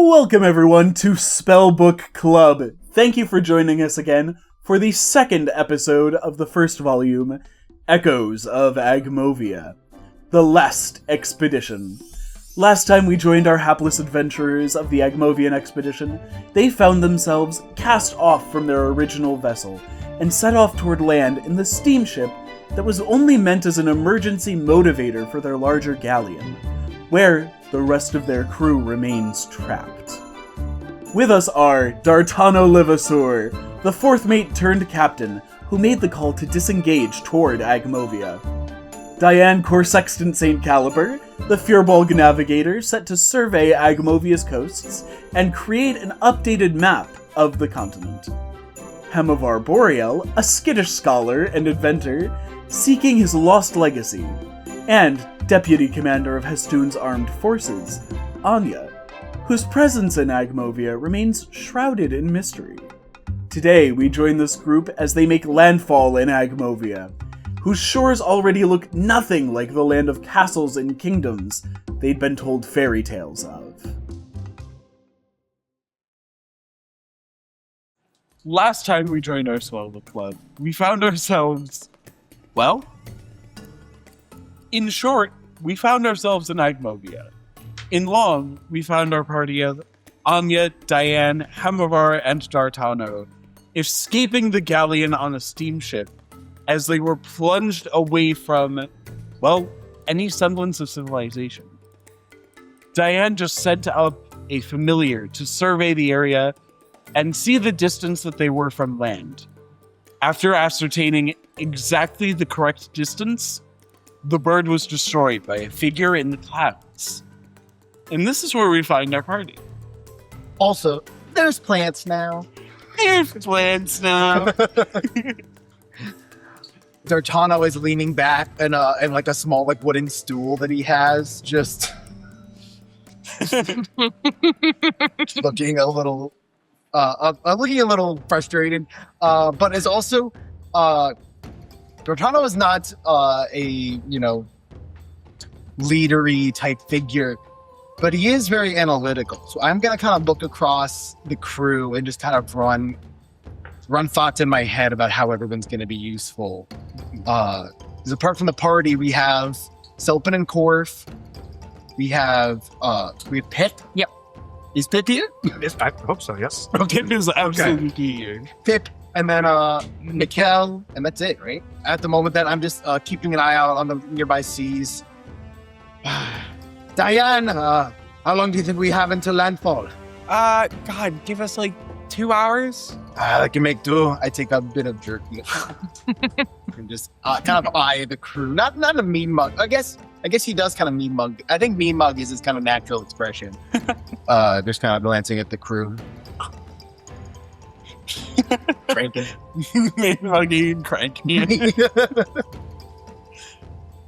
Welcome everyone to Spellbook Club. Thank you for joining us again for the second episode of the first volume, Echoes of Agmovia, the Last Expedition. Last time we joined our hapless adventurers of the Agmovian expedition, they found themselves cast off from their original vessel and set off toward land in the steamship that was only meant as an emergency motivator for their larger galleon, where the rest of their crew remains trapped. With us are D'Artano Levasseur, the fourth mate turned captain, who made the call to disengage toward Agmovia. Diane Corsextant St. Caliber, the Furbolg navigator set to survey Agmovia's coasts and create an updated map of the continent. Hemavar Boreal, a skittish scholar and inventor, seeking his lost legacy, and Deputy Commander of Hestoon's armed forces, Anya, whose presence in Agmovia remains shrouded in mystery. Today, we join this group as they make landfall in Agmovia, whose shores already look nothing like the land of castles and kingdoms they'd been told fairy tales of. Last time we joined our Spellbook Club, we found ourselves, well, in short, we found ourselves in Agmovia. In long, we found our party of Anya, Diane, Hemavar, and D'Artano escaping the galleon on a steamship as they were plunged away from, well, any semblance of civilization. Diane just sent up a familiar to survey the area and see the distance that they were from land. After ascertaining exactly the correct distance, the bird was destroyed by a figure in the clouds. And this is where we find our party. Also, there's plants now. D'Artano is leaning back in like a small wooden stool that he has, just looking a little frustrated. But is also D'Artano is not a leadery type figure, but he is very analytical. So I'm gonna kind of look across the crew and just kind of run thoughts in my head about how everyone's gonna be useful. Because apart from the party, we have Selpin and Korf. We have Pip. Yep. Is Pip here? Yes, I hope so, yes. Pip is absolutely here. Pip, and then Mikkel, and that's it, right? At the moment, that I'm just keeping an eye out on the nearby seas. Diane, how long do you think we have until landfall? God, give us 2 hours? I can make do. I take a bit of jerky and just kind of eye the crew. Not a mean mug. I guess he does kind of mean mug. I think mean mug is his kind of natural expression. Just kind of glancing at the crew. Cranking. Mean muggy and cranky.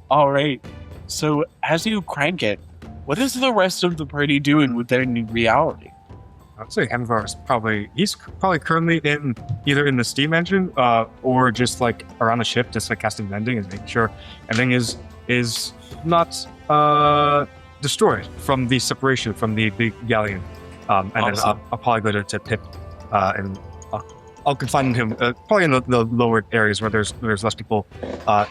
All right. So as you crank it, what is the rest of the party doing with their new reality? I'd say Hemavar is he's probably currently either in the steam engine or just around the ship, just casting vending and making sure everything is not destroyed from the separation from the galleon. And awesome. Then I'll probably go to Pip and I'll confine him probably in the lower areas where there's less people. I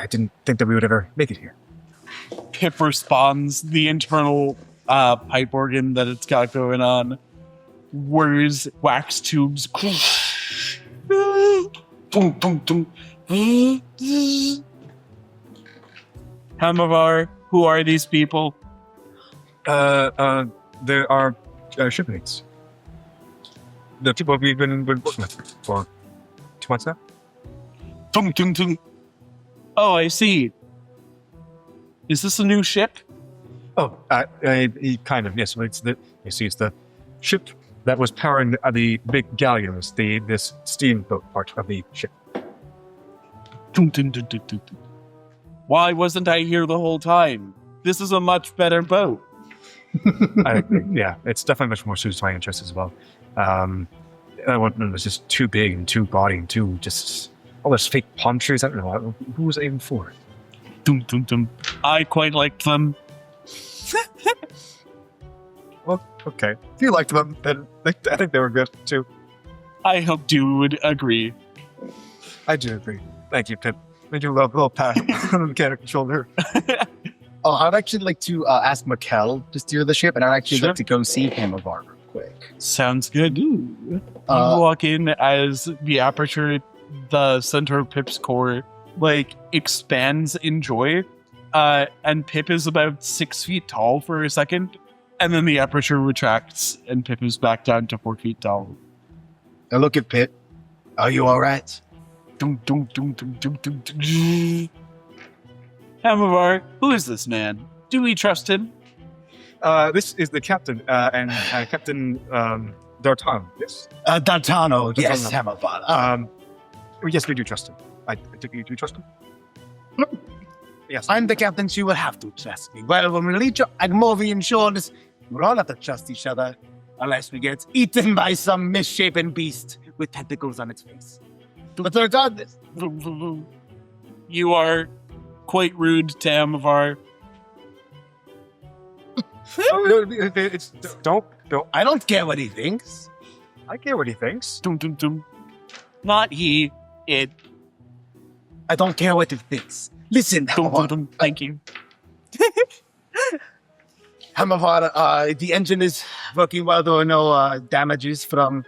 didn't think that we would ever make it here. Pip responds, the internal pipe organ that it's got going on, whirs wax tubes. Hemavar, who are these people? There are shipmates. The people we've been working with for 2 months now. Oh, I see. Is this a new ship? Oh, kind of, yes. It's the ship that was powering the big galleons, this steamboat part of the ship. Why wasn't I here the whole time? This is a much better boat. Yeah, it's definitely much more suited to my interests as well. It was just too big and too gaudy and too just all those fake palm trees. I don't know. Who was it even for? I quite liked them. Well, okay. If you liked them, then I think they were good too. I hope you would agree. I do agree. Thank you, Pip. Thank you, little pat on the mechanical shoulder. Oh, I'd actually like to ask Mikkel to steer the ship, and I'd actually like to go see Hamavar real quick. Sounds good. You walk in as the aperture, the center of Pip's core, expands in joy. And Pip is about 6 feet tall for a second, and then the aperture retracts, and Pip is back down to 4 feet tall. I look at Pip. Are you all right? Hamavar, who is this man? Do we trust him? This is the captain, and Captain D'Artano. Yes. D'Artano. Yes, D'Artano. Hamavar. Yes, we do trust him. I think you do trust him. Yes. I'm the captain, so you will have to trust me. Well, when we reach Agmovian shores, we'll all have to trust each other, unless we get eaten by some misshapen beast with tentacles on its face. But regardless, you are quite rude to Hamavar. Don't. I don't care what he thinks. I care what he thinks. Not he, it. I don't care what he thinks. Listen, Hamavar. Thank you. Hamavar, the engine is working well. There are no damages from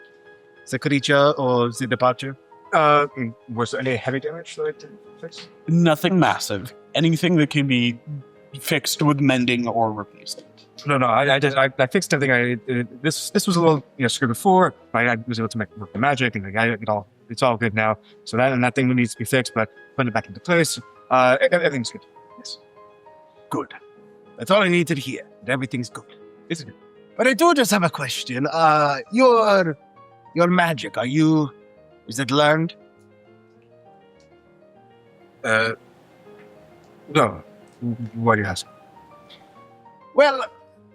the creature or the departure. Was there any heavy damage that I did fix? Nothing massive. Anything that can be fixed with mending or replaced. No. I fixed everything. This was a little screwed before. I was able to work the magic, and it's all good now. So that thing needs to be fixed, but putting it back into place. Everything's good. Yes. Good. That's all I need to hear. Everything's good. It's good. But I do just have a question. Your magic, is it learned? No. Why do you ask? Well,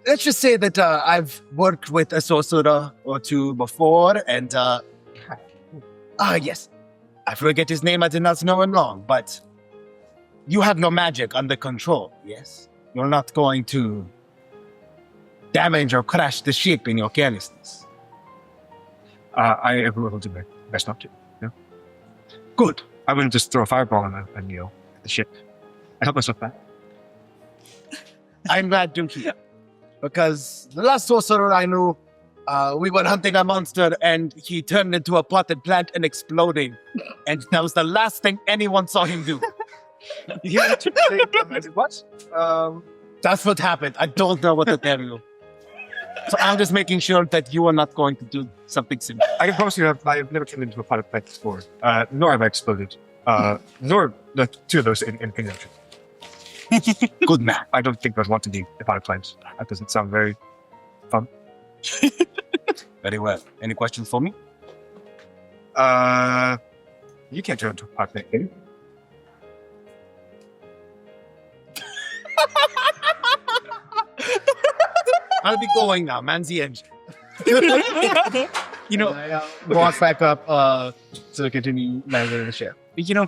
let's just say that I've worked with a sorcerer or two before, and yes, I forget his name. I did not know him long, but you have no magic under control. Yes, you're not going to damage or crash the ship in your carelessness. I will do my best not to. No. Good. I wouldn't just throw a fireball on the ship. I help myself back. I'm glad to hear. Because the last sorcerer I knew, we were hunting a monster and he turned into a potted plant and exploded. And that was the last thing anyone saw him do. What? That's what happened. I don't know what to tell you. So I'm just making sure that you are not going to do something similar. I can promise you I've never turned into a potted plant before. Nor have I exploded. Nor the two of those in conjunction. Good man. I don't think I'd want to be a potted plant. That doesn't sound very fun. Very well. Any questions for me? You can't turn into a potted plant, can you? I'll be going now. Man's the engine. Walk back up to continue managing the ship.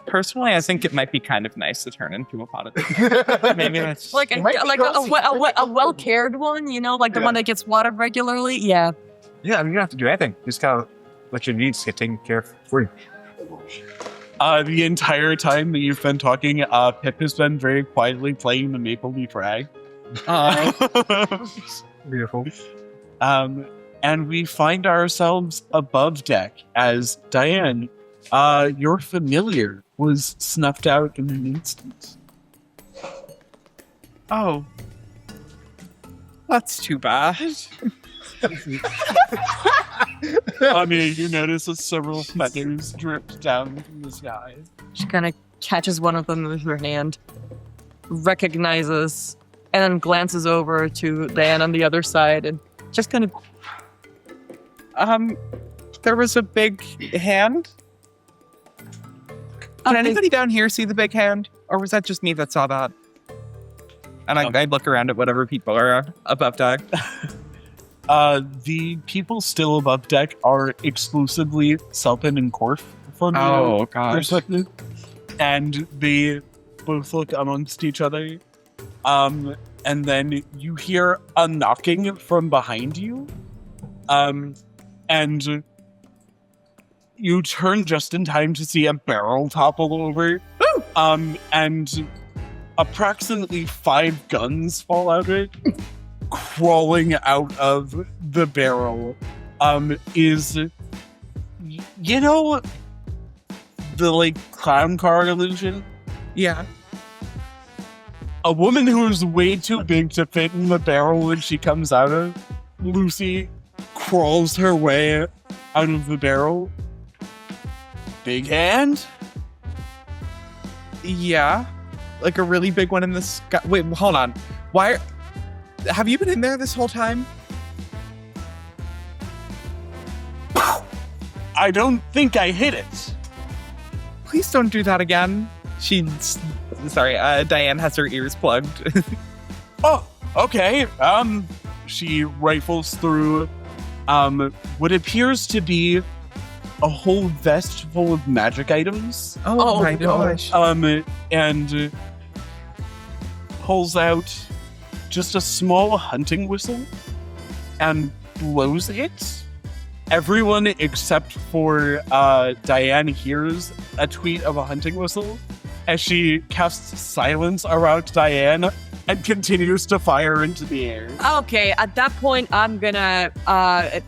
Personally, I think it might be kind of nice to turn into a potted plant. Maybe that's like a well cared one, the one that gets watered regularly. Yeah. Yeah, you don't have to do anything. Just kind of let your needs get taken care of for you. The entire time that you've been talking, Pip has been very quietly playing the Maple Leaf Rag. Beautiful. And we find ourselves above deck as Diane, your familiar, was snuffed out in an instant. Oh. That's too bad. I mean, you notice that several feathers dripped down from the sky. She kind of catches one of them with her hand, recognizes, and then glances over to Dan on the other side and just kind of... There was a big hand? Did anybody down here see the big hand? Or was that just me that saw that? And I'd look around at whatever people are above deck. The people still above deck are exclusively Selpin and Korf from your perspective. And they both look amongst each other. and then you hear a knocking from behind you. And you turn just in time to see a barrel topple over. And approximately 5 guns fall out of it. Crawling out of the barrel is, you know, the like clown car illusion? Yeah. A woman who's way too big to fit in the barrel when she comes out of, Lucy crawls her way out of the barrel. Big hand? Yeah. Like a really big one in the sky. Wait, hold on. Why? Have you been in there this whole time? I don't think I hit it. Please don't do that again. Diane has her ears plugged. Oh, okay. She rifles through, what appears to be a whole vest full of magic items. Oh my gosh. And pulls out just a small hunting whistle and blows it. Everyone except for Diane hears a tweet of a hunting whistle as she casts silence around Diane and continues to fire into the air. Okay, at that point, I'm gonna. I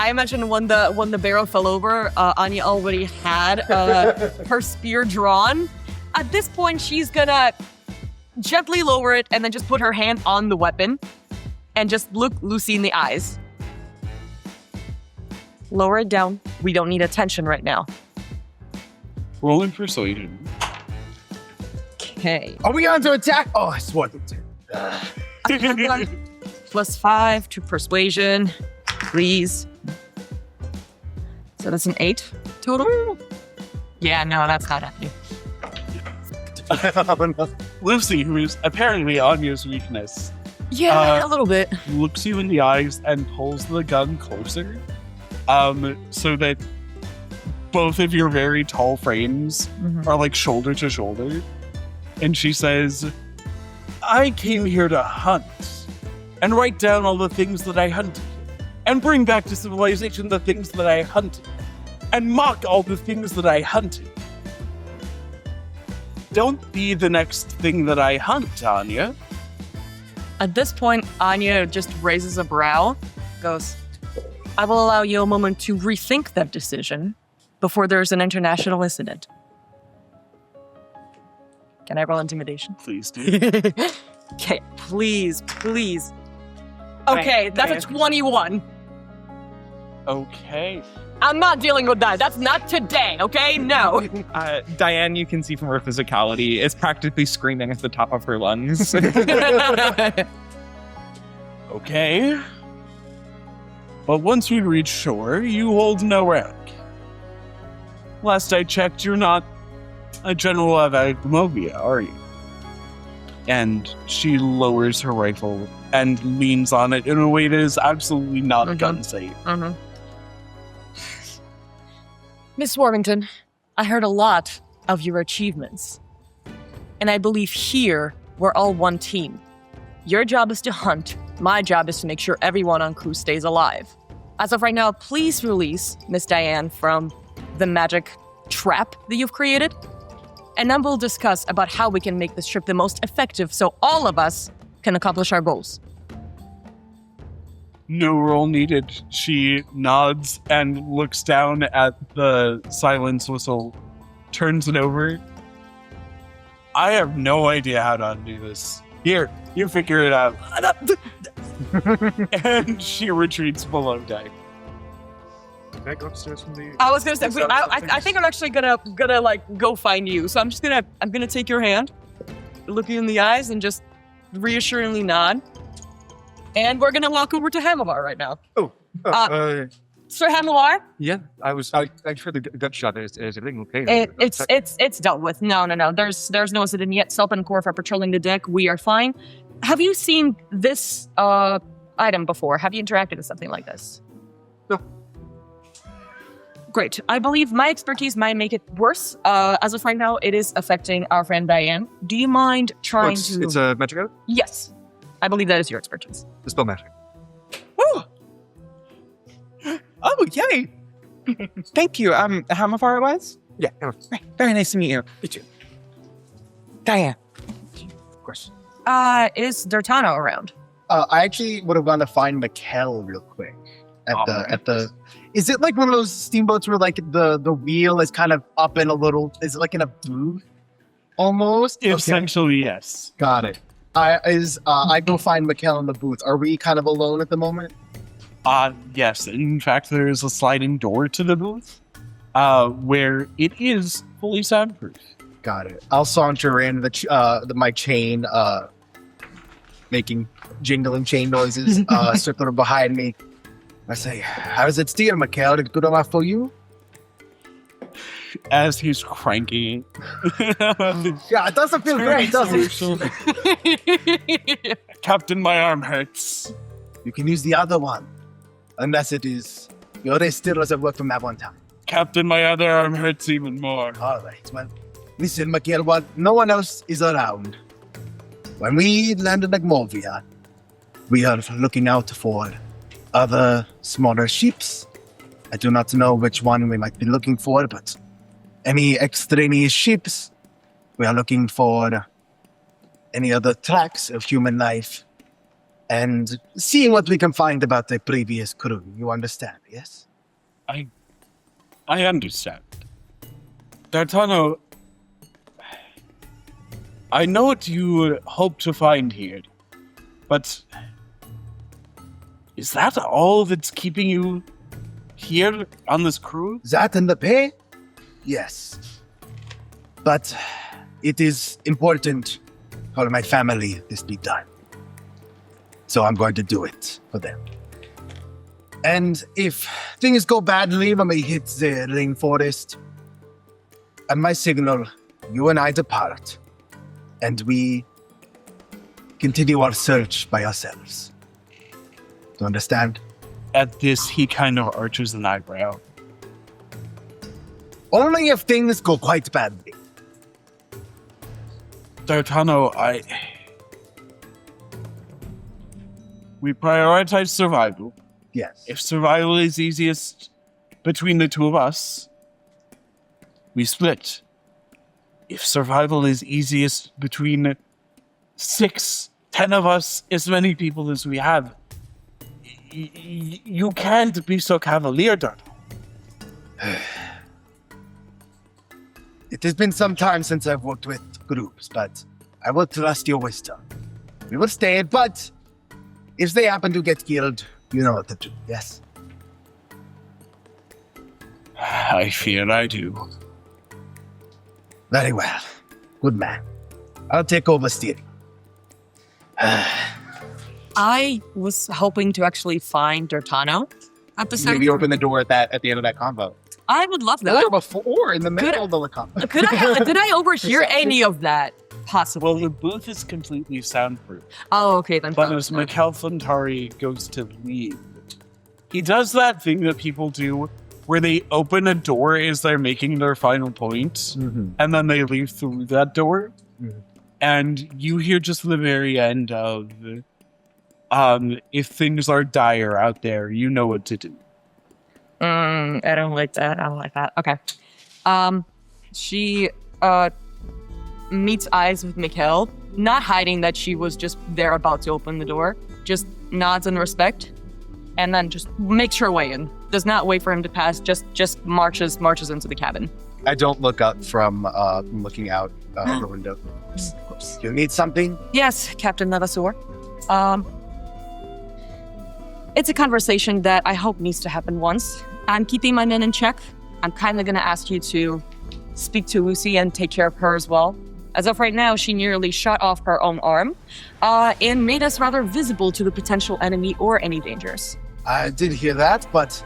imagine when the barrel fell over, Anya already had her spear drawn. At this point, she's gonna gently lower it and then just put her hand on the weapon and just look Lucy in the eyes. Lower it down. We don't need attention right now. Rolling persuasion. Okay. Are we on to attack? Oh, I swore. +5 to persuasion, please. So that's an 8 total? Yeah, no, that's not happening. Lucy, who is apparently Anya's weakness, Yeah, a little bit. looks you in the eyes and pulls the gun closer, so that both of your very tall frames are like shoulder to shoulder. And she says, I came here to hunt and write down all the things that I hunted and bring back to civilization the things that I hunted and mock all the things that I hunted. Don't be the next thing that I hunt, Anya. At this point, Anya just raises a brow, goes, I will allow you a moment to rethink that decision before there's an international incident. Can I roll intimidation? Please do. Okay, please. Okay, that's a 21. Okay. I'm not dealing with that. That's not today, okay? No. Diane, you can see from her physicality, is practically screaming at the top of her lungs. Okay. But once we reach shore, you hold no rank. Last I checked, you're not a general of Agmovia, are you? And she lowers her rifle and leans on it in a way that is absolutely not gun safe. Miss Warmington, I heard a lot of your achievements. And I believe here, we're all one team. Your job is to hunt. My job is to make sure everyone on crew stays alive. As of right now, please release Miss Diane from the magic trap that you've created. And then we'll discuss about how we can make this trip the most effective so all of us can accomplish our goals. No roll needed. She nods and looks down at the silence whistle, turns it over. I have no idea how to undo this. Here, you figure it out. And she retreats below deck. Can I go upstairs from the... I was gonna say, I think I'm actually gonna like go find you. So I'm gonna take your hand, look you in the eyes, and just reassuringly nod. And we're gonna walk over to Hamilar right now. Sir Hamilar? Yeah, I heard the gunshot. Is everything okay? It's dealt with. No. There's no incident yet. Selp and Korf are patrolling the deck. We are fine. Have you seen this item before? Have you interacted with something like this? No. Great. I believe my expertise might make it worse. As of right now, it is affecting our friend Diane. Do you mind trying to... It's a magic item? Yes. I believe that is your expertise. The spell magic. Oh, yay! Thank you. Hamafar it was? Yeah. Very nice to meet you. Me too. Diane. Of course. Is D'Artano around? I actually would have gone to find Mikkel real quick at the. Is it like one of those steamboats where like the wheel is kind of up in a little? Is it like in a booth? Almost. Essentially, yes. Got it. I go find Mikkel in the booth. Are we kind of alone at the moment? Yes. In fact, there is a sliding door to the booth, where it is fully soundproof. Got it. I'll saunter in my chain, making jingling chain noises, circling behind me. I say, "How's it steer, Mikkel? Did it good enough for you?" As he's cranky. Yeah, it doesn't feel great, does it? Captain, my arm hurts. You can use the other one, unless it is your wrist still doesn't work from that one time. Captain, my other arm hurts even more. All right, well, listen, Mikkel, while no one else is around, when we land in Agmovia, we are looking out for other smaller ships. I do not know which one we might be looking for, but any extraneous ships, we are looking for any other tracks of human life and seeing what we can find about the previous crew. You understand, yes? I understand. D'Artano, I know what you hope to find here, but is that all that's keeping you here on this crew? That and the pay? Yes. But it is important for my family this be done. So I'm going to do it for them. And if things go badly when we hit the rainforest, at my signal, you and I depart, and we continue our search by ourselves. Do you understand? At this, he kind of arches an eyebrow. Only if things go quite badly. D'Artano, we prioritize survival. Yes. If survival is easiest between the two of us, we split. If survival is easiest between 6, 10 of us, as many people as we have, you can't be so cavalier, D'Artano. It has been some time since I've worked with groups, but I will trust your wisdom. We will stay, but if they happen to get killed, you know what to do, yes? I fear I do. Very well. Good man. I'll take over steering. I was hoping to actually find D'Artano at the second. Maybe open the door at the end of that convo. I would love that. Or before, in the middle of the convo. Did I overhear any of that? Possibly. Well, the booth is completely soundproof. Oh, okay then. But as Mikkel Fantari goes to leave, he does that thing that people do where they open a door as they're making their final point, and then they leave through that door. And you hear just the very end of, if things are dire out there, you know what to do. I don't like that. I don't like that. Okay. She meets eyes with Mikkel, not hiding that she was just there about to open the door. Just nods in respect, and then just makes her way in. Does not wait for him to pass. Just marches into the cabin. I don't look up from looking out the window. You need something? Yes, Captain Levasseur. It's a conversation that I hope needs to happen once. I'm keeping my men in check. I'm kind of going to ask you to speak to Lucy and take care of her as well. As of right now, she nearly shot off her own arm and made us rather visible to the potential enemy or any dangers. I did hear that, but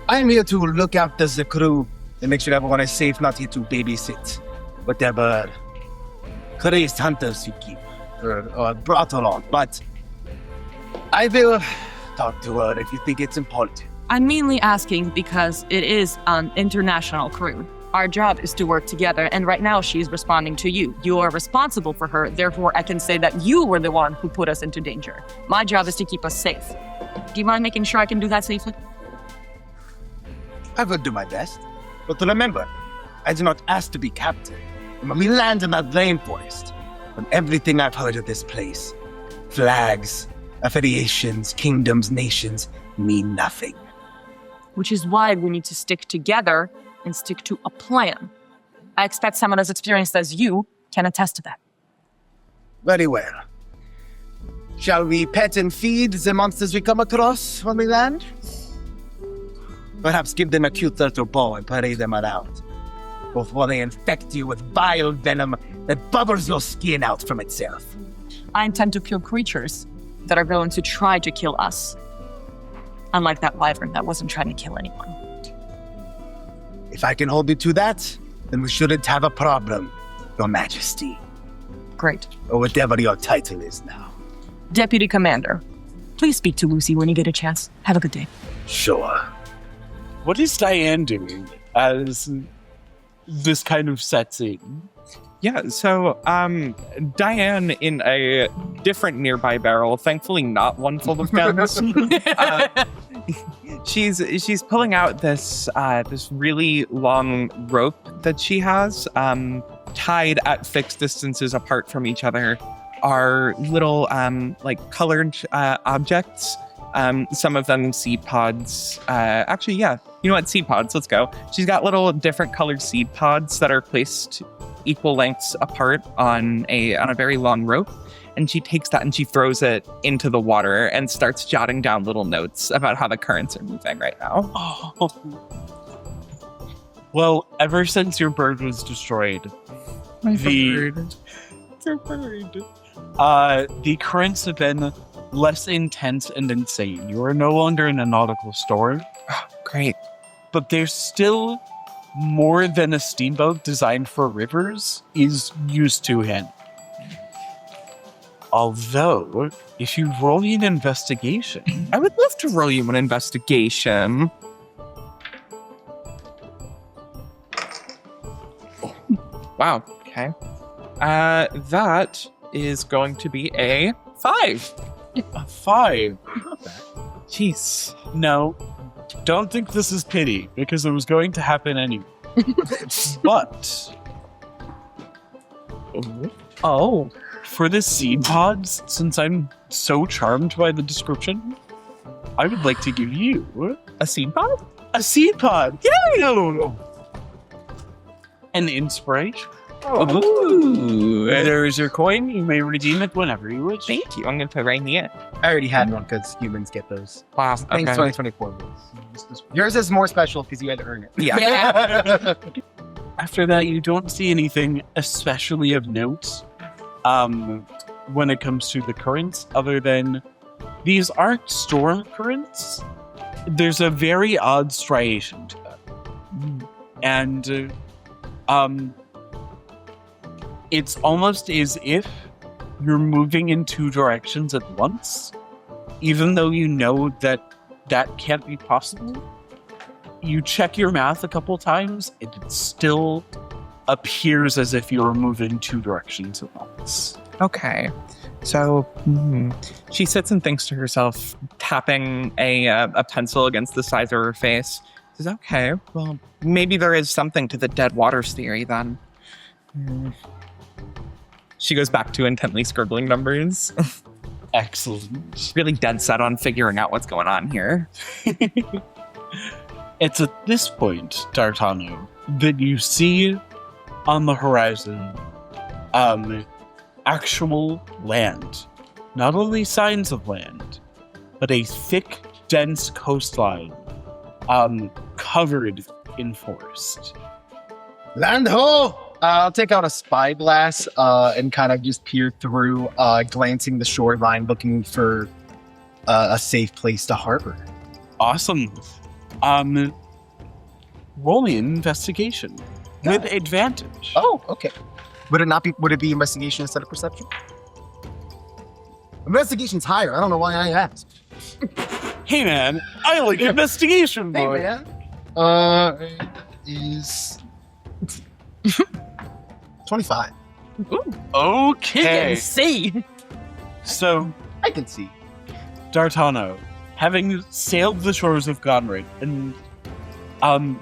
I'm here to look after the crew and make sure everyone is safe, not here to babysit whatever crazed hunters you keep or brought along. But I will talk to her if you think it's important. I'm mainly asking because it is an international crew. Our job is to work together, and right now she's responding to you. You are responsible for her, therefore I can say that you were the one who put us into danger. My job is to keep us safe. Do you mind making sure I can do that safely? I will do my best. But remember, I do not ask to be captain. And when we land in that rainforest, from everything I've heard of this place, flags, affiliations, kingdoms, nations mean nothing. Which is why we need to stick together and stick to a plan. I expect someone as experienced as you can attest to that. Very well. Shall we pet and feed the monsters we come across when we land? Perhaps give them a cute little bow and parade them around, before they infect you with vile venom that bubbles your skin out from itself. I intend to kill creatures that are going to try to kill us. Unlike that wyvern that wasn't trying to kill anyone. If I can hold you to that, then we shouldn't have a problem, Your Majesty. Great. Or whatever your title is now. Deputy Commander, please speak to Lucy when you get a chance. Have a good day. Sure. What is Diane doing as this kind of sets in? Yeah, so Diane in a different nearby barrel, thankfully not one full of guns. She's pulling out this really long rope that she has, tied at fixed distances apart from each other, are little like colored objects. Some of them seed pods. Actually, yeah, you know what? Seed pods. Let's go. She's got little different colored seed pods that are placed equal lengths apart on a very long rope, and she takes that and she throws it into the water and starts jotting down little notes about how the currents are moving right now. Oh. Well, ever since your bird was destroyed, the currents have been less intense and insane. You are no longer in a nautical storm. Oh, great. But there's still more than a steamboat designed for rivers is used to handle. Although, if you roll an investigation... I would love to roll you an investigation. Wow, okay. That is going to be a 5. A 5? Jeez. No, don't think this is pity, because it was going to happen anyway. But... Oh. For the seed pods, since I'm so charmed by the description, I would like to give you... A seed pod? A seed pod! Yay! An inspiration. Ooh. There is your coin. You may redeem it whenever you wish. Thank you. I'm going to put right here. I already had one because humans get those. Wow. Thanks, 2024. Yours is more special because you had to earn it. Yeah. After that, you don't see anything especially of note when it comes to the currents, other than these aren't storm currents. There's a very odd striation to them. And it's almost as if you're moving in two directions at once, even though you know that that can't be possible. You check your math a couple times, and it still appears as if you're moving two directions at once. Okay. So she sits and thinks to herself, tapping a pencil against the sides of her face. Says, okay, well, maybe there is something to the dead waters theory then. She goes back to intently scribbling numbers. Excellent. She's really dead set on figuring out what's going on here. It's at this point, D'Artano, that you see on the horizon actual land. Not only signs of land, but a thick, dense coastline covered in forest. Land ho! I'll take out a spyglass and kind of just peer through, glancing the shoreline, looking for a safe place to harbor. Awesome. Roll me an investigation with advantage. Oh, okay. Would it be investigation instead of perception? Investigation's higher. I don't know why I asked. Hey man, I like investigation, boy. Hey man. It is 25. He Okay. can see. So, I can see. D'Artano, having sailed the shores of Gonrid and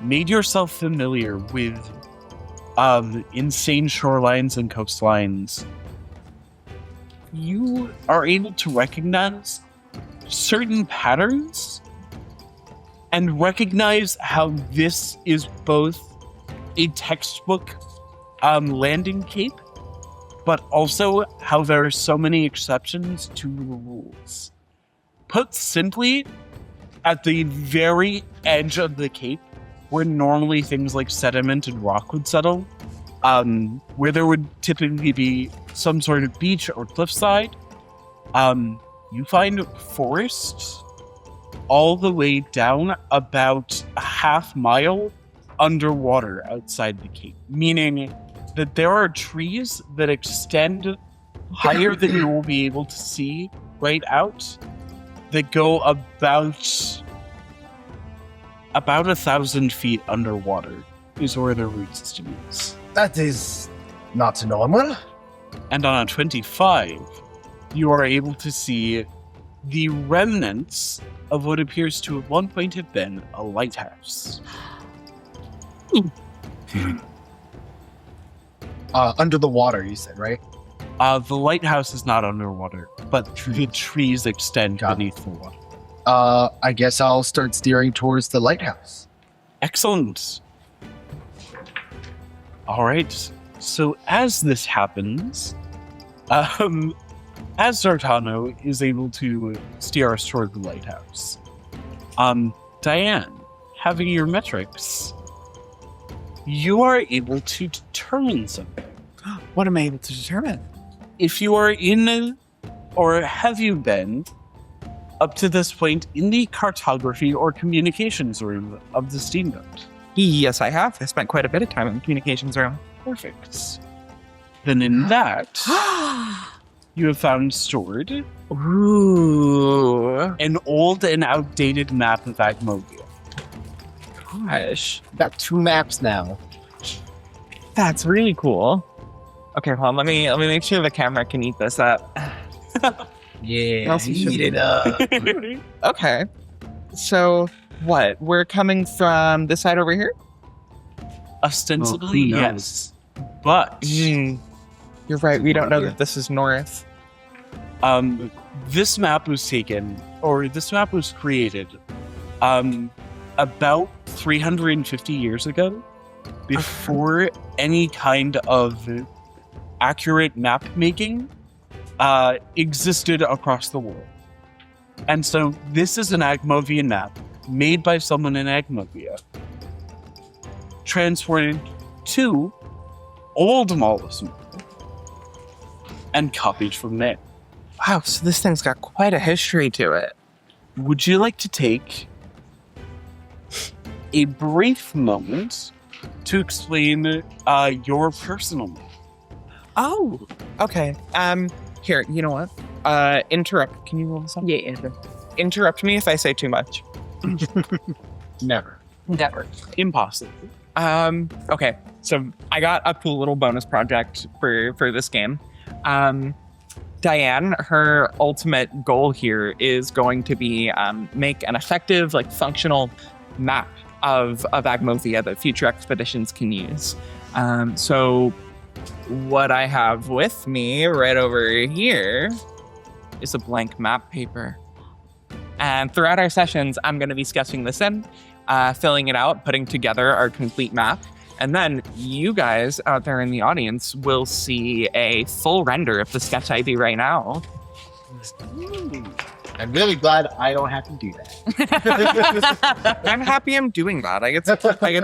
made yourself familiar with insane shorelines and coastlines, you are able to recognize certain patterns and recognize how this is both a textbook landing cape, but also how there are so many exceptions to the rules. Put simply, at the very edge of the cape, where normally things like sediment and rock would settle, where there would typically be some sort of beach or cliffside, you find forest all the way down about a half mile underwater outside the cape, meaning that there are trees that extend higher than you will be able to see right out, that go about 1,000 feet underwater is where their root system is. That is not normal. And on a 25, you are able to see the remnants of what appears to at one point have been a lighthouse. Under the water, you said, right? The lighthouse is not underwater, but the trees extend beneath the water. I guess I'll start steering towards the lighthouse. Excellent. All right. So as this happens, as D'Artano is able to steer us toward the lighthouse, Diane, having your metrics, you are able to determine something. What am I able to determine? If you are in, or have you been, up to this point in the cartography or communications room of the steamboat? Yes, I have. I spent quite a bit of time in the communications room. Perfect. Then in that, you have found stored Ooh. an old and outdated map of Agmovia. Gosh. Got 2 maps now. That's really cool. Okay, hold on. Let me make sure the camera can eat this up. Yeah, Else you eat it up. Okay. So, what? We're coming from this side over here? Ostensibly, who knows? yes. But You're right. We don't know that this is north. this map was taken, or this map was created about 350 years ago, before any kind of accurate map making existed across the world. And so this is an Agmovian map made by someone in Agmovia, transported to Old Mollismore, and copied from there. Wow, so this thing's got quite a history to it. Would you like to take a brief moment to explain your personal map? Oh, okay. Here, you know what? Interrupt. Can you roll this up? Yeah. Interrupt me if I say too much. Never. Never. Impossible. Okay. So I got a cool little bonus project for this game. Diane, her ultimate goal here is going to be make an effective, like, functional map of Agmovia that future expeditions can use. So what I have with me right over here is a blank map paper. And throughout our sessions, I'm going to be sketching this in, filling it out, putting together our complete map. And then you guys out there in the audience will see a full render of the sketch I do right now. I'm really glad I don't have to do that. I'm happy I'm doing that. I get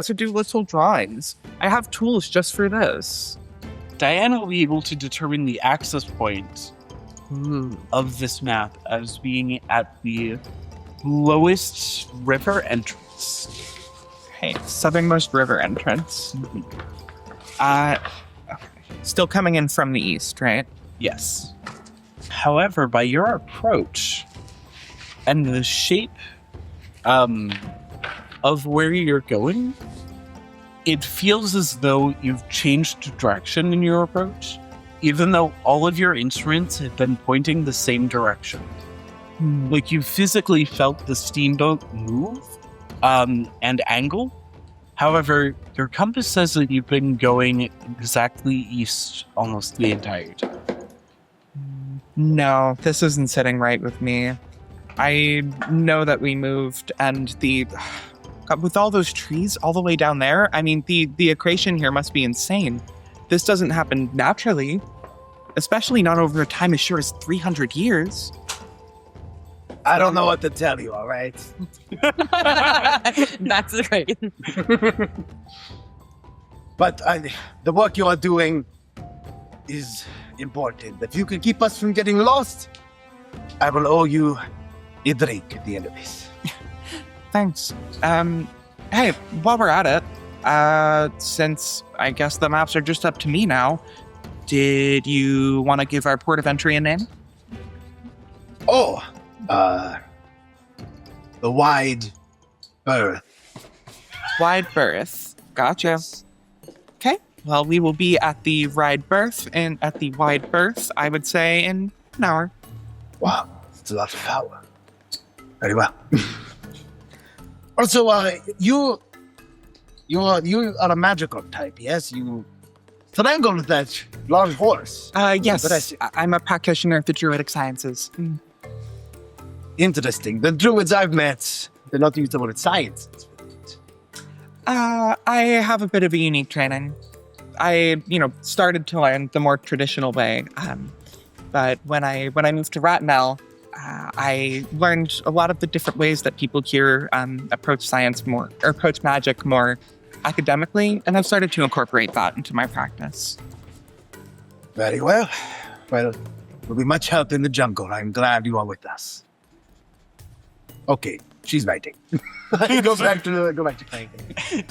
to do little drawings. I have tools just for this. Diana will be able to determine the access point of this map as being at the lowest river entrance. Okay, southernmost river entrance. Okay. Still coming in from the east, right? Yes. However, by your approach and the shape of where you're going, it feels as though you've changed direction in your approach, even though all of your instruments have been pointing the same direction. Like you physically felt the steamboat move and angle. However, your compass says that you've been going exactly east almost the entire time. No, this isn't sitting right with me. I know that we moved, and with all those trees all the way down there, I mean, the accretion here must be insane. This doesn't happen naturally, especially not over a time as short as 300 years. I don't know what to tell you, all right? That's great. But the work you are doing is important. If you can keep us from getting lost, I will owe you a drink at the end of this. Thanks. Hey, while we're at it, since I guess the maps are just up to me now, did you want to give our port of entry a name? Oh, the Wide Berth. Wide Berth. Gotcha. Okay. Well, we will be at the Wide Berth and at the Wide Berth, I would say, in an hour. Wow, it's a lot of power. Very well. Also, you are a magical type, yes? You strangled that large horse. Yes. I'm a practitioner of the Druidic sciences. Interesting. The druids I've met, they not use the word science. I have a bit of a unique training. I, started to learn the more traditional way. But when I moved to Ratnell, I learned a lot of the different ways that people here approach science more, or approach magic more academically, and I've started to incorporate that into my practice. Very well. Well, we'll be much help in the jungle. I'm glad you are with us. Okay, she's writing. Go back to cranking.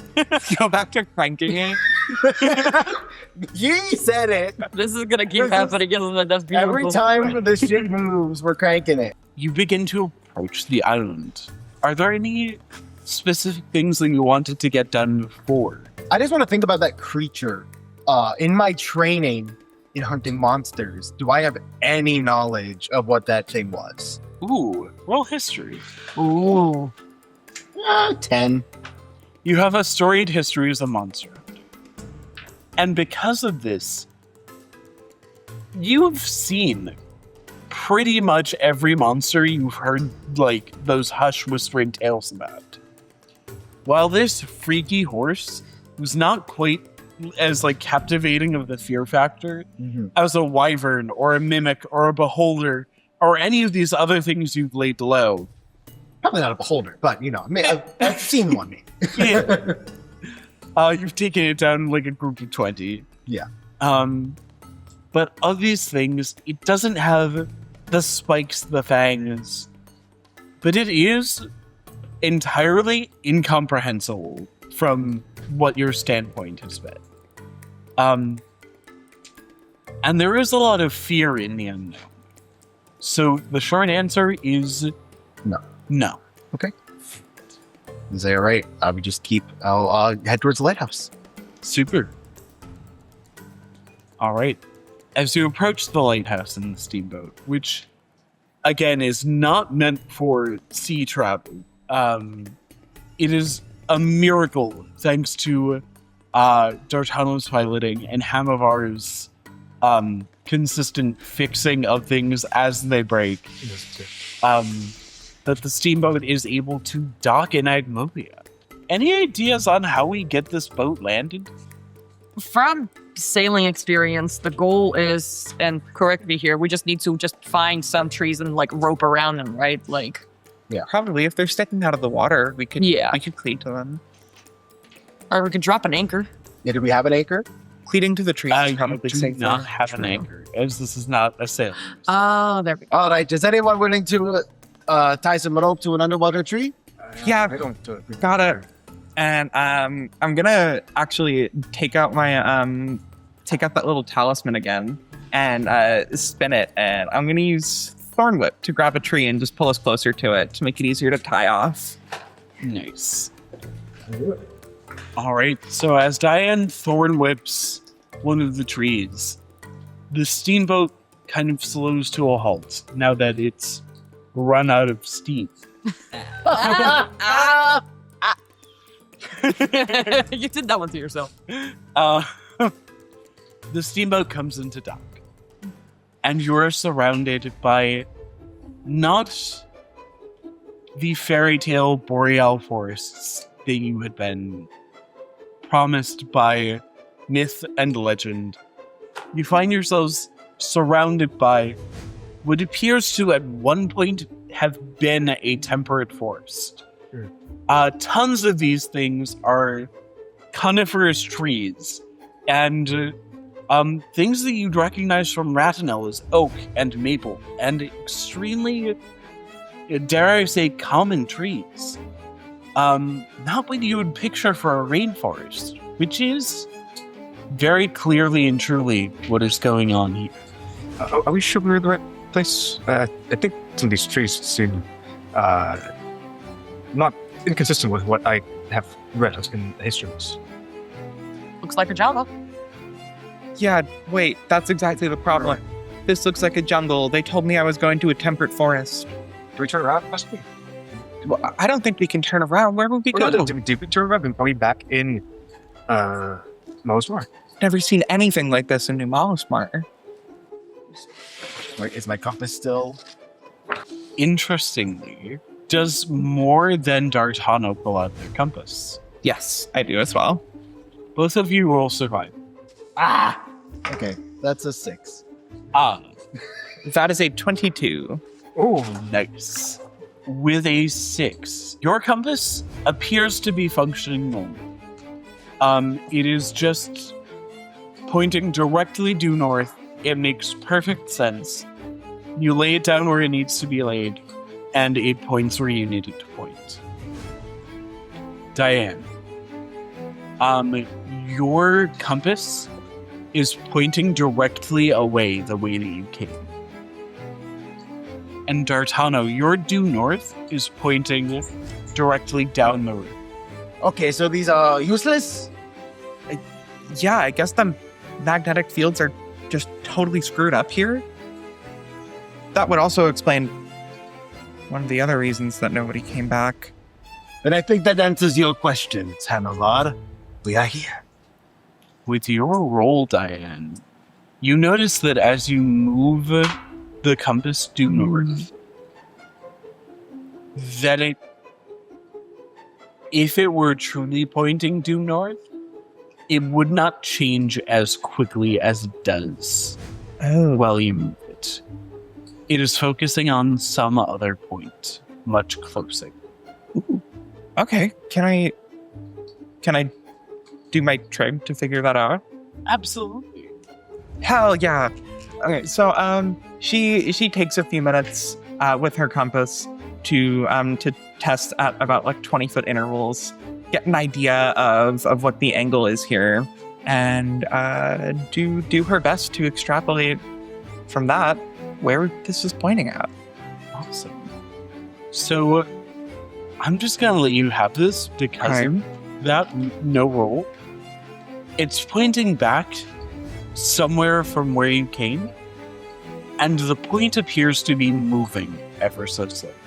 Go back to cranking it. You said it. This is gonna keep happening, isn't it? That's beautiful. Every time the ship moves, we're cranking it. You begin to approach the island. Are there any specific things that you wanted to get done before? I just want to think about that creature. In my training in hunting monsters, do I have any knowledge of what that thing was? Ooh, roll history. Ooh. 10. You have a storied history as a monster. And because of this, you've seen pretty much every monster you've heard, like, those hush whispering tales about. While this freaky horse was not quite as, like, captivating of the fear factor as a wyvern or a mimic or a beholder or any of these other things you've laid low. Probably not a beholder, but, I've seen one. Yeah. You've taken it down like a group of 20. Yeah. But of these things, it doesn't have the spikes, the fangs, but it is entirely incomprehensible from what your standpoint has been. And there is a lot of fear in the unknown. So the short answer is no. Okay. Is that all right? I'll head towards the lighthouse. Super. All right. As you approach the lighthouse in the steamboat, which, again, is not meant for sea travel, it is a miracle thanks to D'Artano's piloting and Hamavar's consistent fixing of things as they break, that the steamboat is able to dock in Agmovia. Any ideas on how we get this boat landed? From sailing experience, the goal is, and correct me here, we just need to find some trees and rope around them, right? Yeah, probably if they're sticking out of the water, we could cleat to them. Or we could drop an anchor. Yeah, do we have an anchor? Cleating to the trees is probably do safer. not have an anchor, as this is not a sail. Oh, there we go. All right, is anyone willing to tie some rope to an underwater tree? Yeah, I don't do it. got it. And I'm gonna actually take out my take out that little talisman again and spin it, and I'm gonna use Thorn Whip to grab a tree and just pull us closer to it to make it easier to tie off. Nice. All right, so as Diane thorn whips one of the trees, the steamboat kind of slows to a halt now that it's run out of steam. You did that one to yourself. The steamboat comes into dock, and you're surrounded by not the fairy tale boreal forests that you had been promised by myth and legend. You find yourselves surrounded by what appears to at one point have been a temperate forest. Tons of these things are coniferous trees, and things that you'd recognize from Ratinel as oak and maple, and extremely, dare I say, common trees. Not what you would picture for a rainforest, which is very clearly and truly what is going on here. Are we sure we're in the right place? I think some of these trees seem not inconsistent with what I have read in the history books. Looks like a jungle. Yeah, wait, that's exactly the problem. This looks like a jungle. They told me I was going to a temperate forest. Do we turn around, possibly? Well, I don't think we can turn around. Where would we go? Do we turn around? Are we back in Mosmar? Never seen anything like this in New Malasmar. Wait, is my compass still? Interestingly, does more than D'Artano pull out their compass? Yes, I do as well. Both of you will survive. Okay, that's a 6. That is a 22. Oh, nice. With a 6, your compass appears to be functioning normally. It is just pointing directly due north. It makes perfect sense. You lay it down where it needs to be laid, and it points where you need it to point. Diane, your compass is pointing directly away the way that you came. And D'Artano, your due north is pointing directly down the road. Okay, so these are useless? Yeah, I guess the magnetic fields are just totally screwed up here. That would also explain one of the other reasons that nobody came back. And I think that answers your questions, Hanovar. We are here. With your roll, Diane, you notice that as you move the compass due north, that if it were truly pointing due north, it would not change as quickly as it does while you move it. It is focusing on some other point, much closer. Ooh. Okay, can I do my trig to figure that out? Absolutely. Hell yeah. Okay, so she takes a few minutes with her compass to test at about like 20-foot intervals, get an idea of what the angle is here, and do her best to extrapolate from that where this is pointing at. Awesome. So I'm just gonna let you have this because of that no roll. It's pointing back somewhere from where you came, and the point appears to be moving ever so slightly.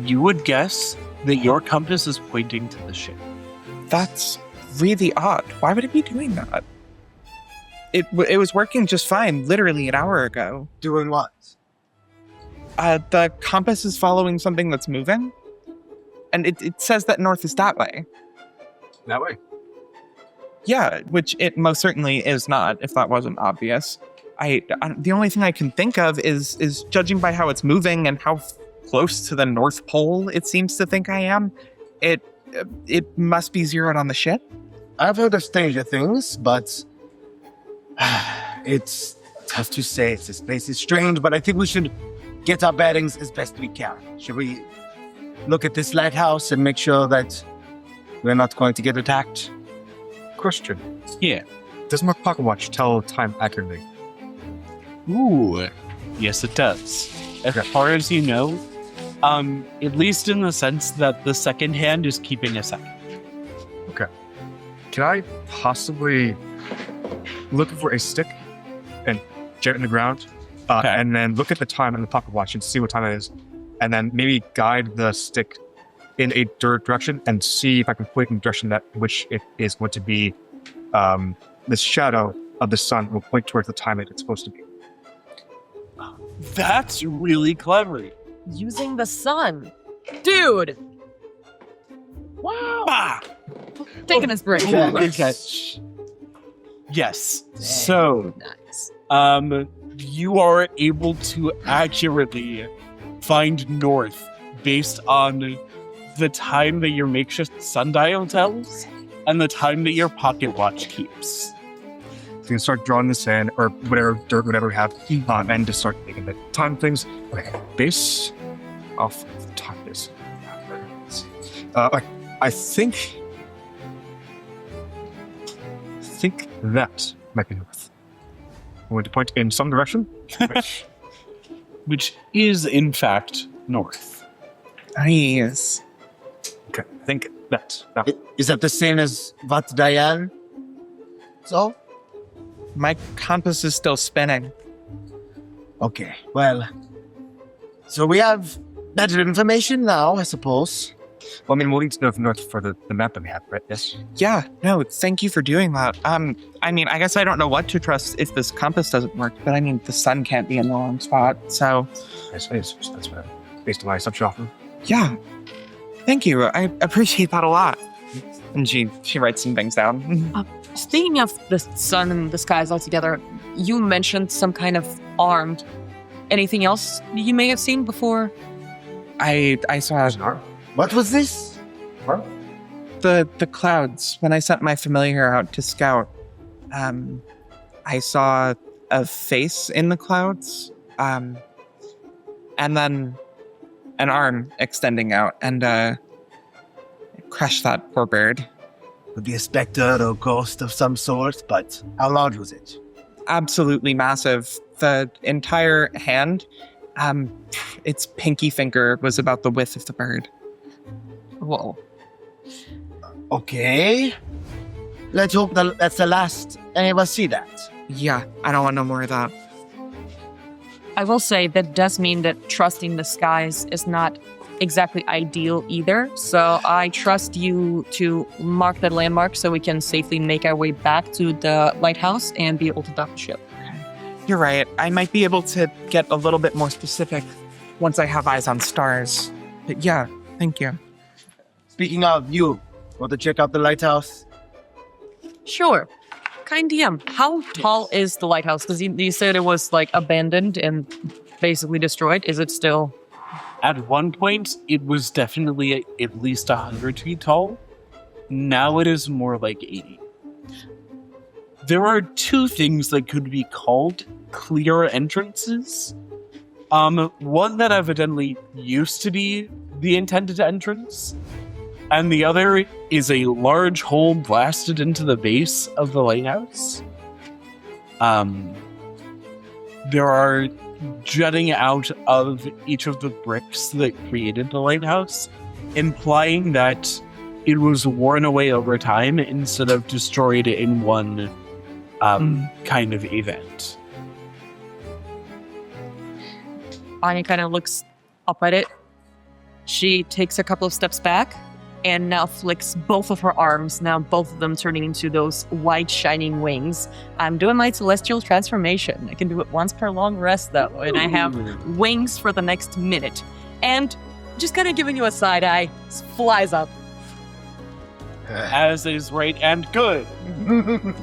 You would guess that your compass is pointing to the ship. That's really odd. Why would it be doing that? It was working just fine literally an hour ago. Doing what? The compass is following something that's moving, and it says that north is that way. That way? Yeah, which it most certainly is not, if that wasn't obvious. The only thing I can think of is judging by how it's moving and how close to the North Pole it seems to think I am, it must be zeroed on the ship. I've heard of stranger things, but it's tough to say. This place is strange, but I think we should get our bearings as best we can. Should we look at this lighthouse and make sure that we're not going to get attacked? Question. Yeah. Does my pocket watch tell time accurately? Ooh. Yes, it does. As far as you know, at least in the sense that the second hand is keeping a second. Can I possibly look for a stick and get it in the ground, and then look at the time in the pocket watch and see what time it is, and then maybe guide the stick in a direction and see if I can point in the direction that which it is going to be. The shadow of the sun will point towards the time it's supposed to be. That's really clever. Using the sun. Dude! Wow. Ah! Taking his break. Okay. Yes. So, Nice. you are able to accurately find north based on the time that your makeshift sundial tells and the time that your pocket watch keeps. So you can start drawing this in, or whatever dirt, whatever we have, and just start making the time things. Okay, base off the time is. I think that might be north. I'm going to point in some direction. Which is, in fact, north. Nice. Okay, I think that. Is that the same as what Diane? So? My compass is still spinning. Okay, well. So we have better information now, I suppose. Well, I mean, we'll need to know from north for the map that we have, right? Yes. Yeah, no, thank you for doing that. I mean, I guess I don't know what to trust if this compass doesn't work, but I mean, the sun can't be in the wrong spot, so... That's what based on my assumption offer. Yeah. Thank you. I appreciate that a lot. And she writes some things down. Speaking of the sun and the skies altogether, you mentioned some kind of arm. Anything else you may have seen before? I saw What was this? the clouds. When I sent my familiar out to scout, I saw a face in the clouds, and then an arm extending out, and crushed that poor bird. Would be a specter or ghost of some sort, but how large was it? Absolutely massive. The entire hand, its pinky finger was about the width of the bird. Whoa. Okay. Let's hope that's the last any of us see that. Yeah, I don't want no more of that. I will say that does mean that trusting the skies is not exactly ideal either. So I trust you to mark that landmark so we can safely make our way back to the lighthouse and be able to dock the ship. You're right. I might be able to get a little bit more specific once I have eyes on stars. But yeah, thank you. Speaking of, you want to check out the lighthouse? Sure. Kind DM, how tall is the lighthouse? Because you said it was like abandoned and basically destroyed. Is it still? At one point, it was definitely at least 100 feet tall. Now it is more like 80. There are two things that could be called clear entrances. One that evidently used to be the intended entrance, and the other is a large hole blasted into the base of the lighthouse. There are jutting out of each of the bricks that created the lighthouse, implying that it was worn away over time instead of destroyed in one kind of event. Anya kind of looks up at it. She takes a couple of steps back and now flicks both of her arms, now both of them turning into those white shining wings. I'm doing my celestial transformation. I can do it once per long rest though, and I have wings for the next minute. And just kind of giving you a side eye, flies up. As is right and good.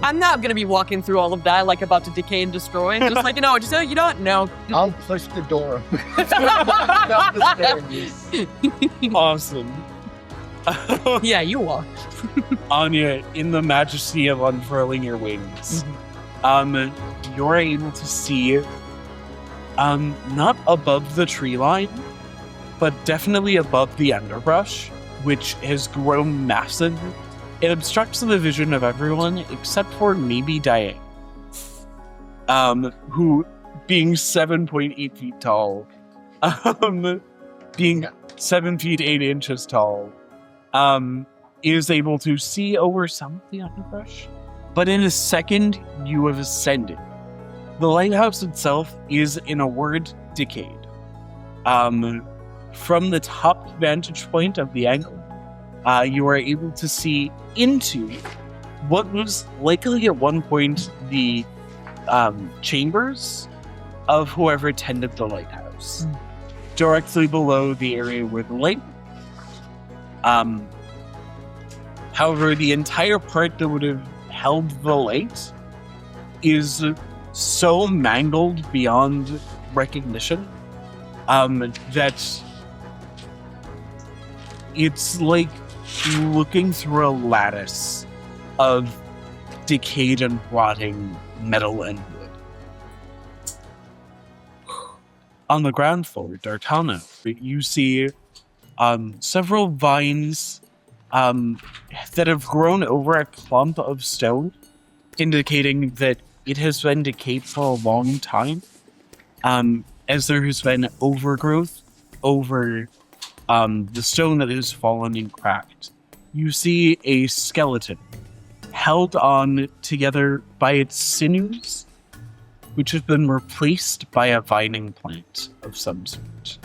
I'm not going to be walking through all of that like about to decay and destroy. Just like, you don't know. I'll push the door. Down the stairs. Awesome. Yeah, you walk. Anya, in the majesty of unfurling your wings, you're able to see, not above the tree line, but definitely above the underbrush, which has grown massive. It obstructs the vision of everyone except for maybe Diane, who, being 7.8 feet tall, being 7 feet 8 inches tall, is able to see over some of the underbrush, but in a second, you have ascended. The lighthouse itself is, in a word, decayed. From the top vantage point of the angle, you are able to see into what was likely at one point the chambers of whoever tended the lighthouse, directly below the area where the light. However, the entire part that would have held the light is so mangled beyond recognition that it's like looking through a lattice of decayed and rotting metal and wood. On the ground floor, D'Artana, you see several vines that have grown over a clump of stone, indicating that it has been decayed for a long time, as there has been overgrowth over the stone that has fallen and cracked. You see a skeleton held on together by its sinews, which have been replaced by a vining plant of some sort.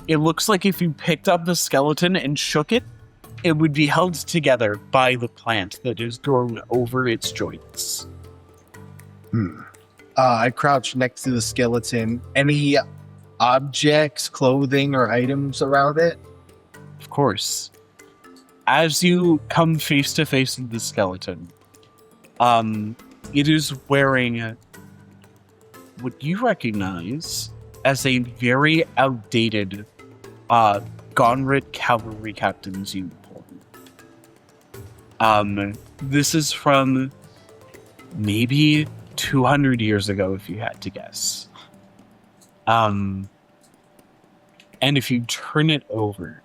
It looks like if you picked up the skeleton and shook it, it would be held together by the plant that is grown over its joints. I crouch next to the skeleton. Any objects, clothing, or items around it? Of course. As you come face to face with the skeleton, it is wearing what you recognize as a very outdated Gonrit cavalry captain's uniform. This is from maybe 200 years ago, if you had to guess. And if you turn it over,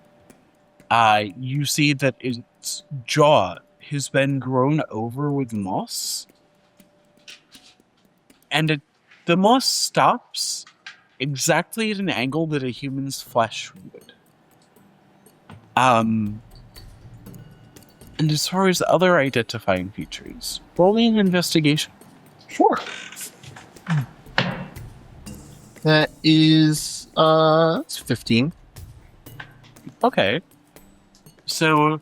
you see that its jaw has been grown over with moss. And the moss stops exactly at an angle that a human's flesh would. And as far as other identifying features, roll me an investigation. Sure. That is, it's 15. Okay. So,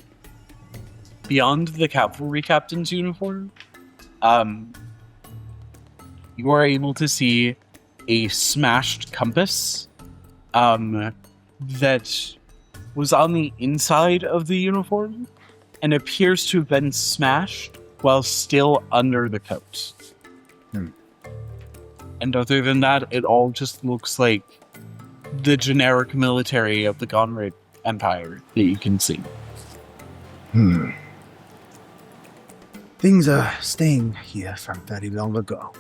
beyond the cavalry captain's uniform, you are able to see a smashed compass that was on the inside of the uniform and appears to have been smashed while still under the coat. And other than that, it all just looks like the generic military of the Gonrid Empire that you can see. Things are staying here from very long ago.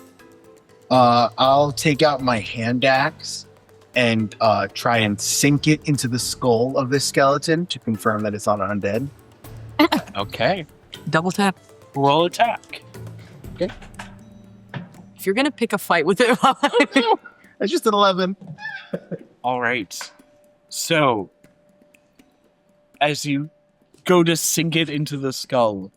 I'll take out my hand axe and try and sink it into the skull of this skeleton to confirm that it's not undead. Okay. Double tap. Roll attack. If you're gonna pick a fight with it, That's just an 11. All right. So, as you go to sink it into the skull,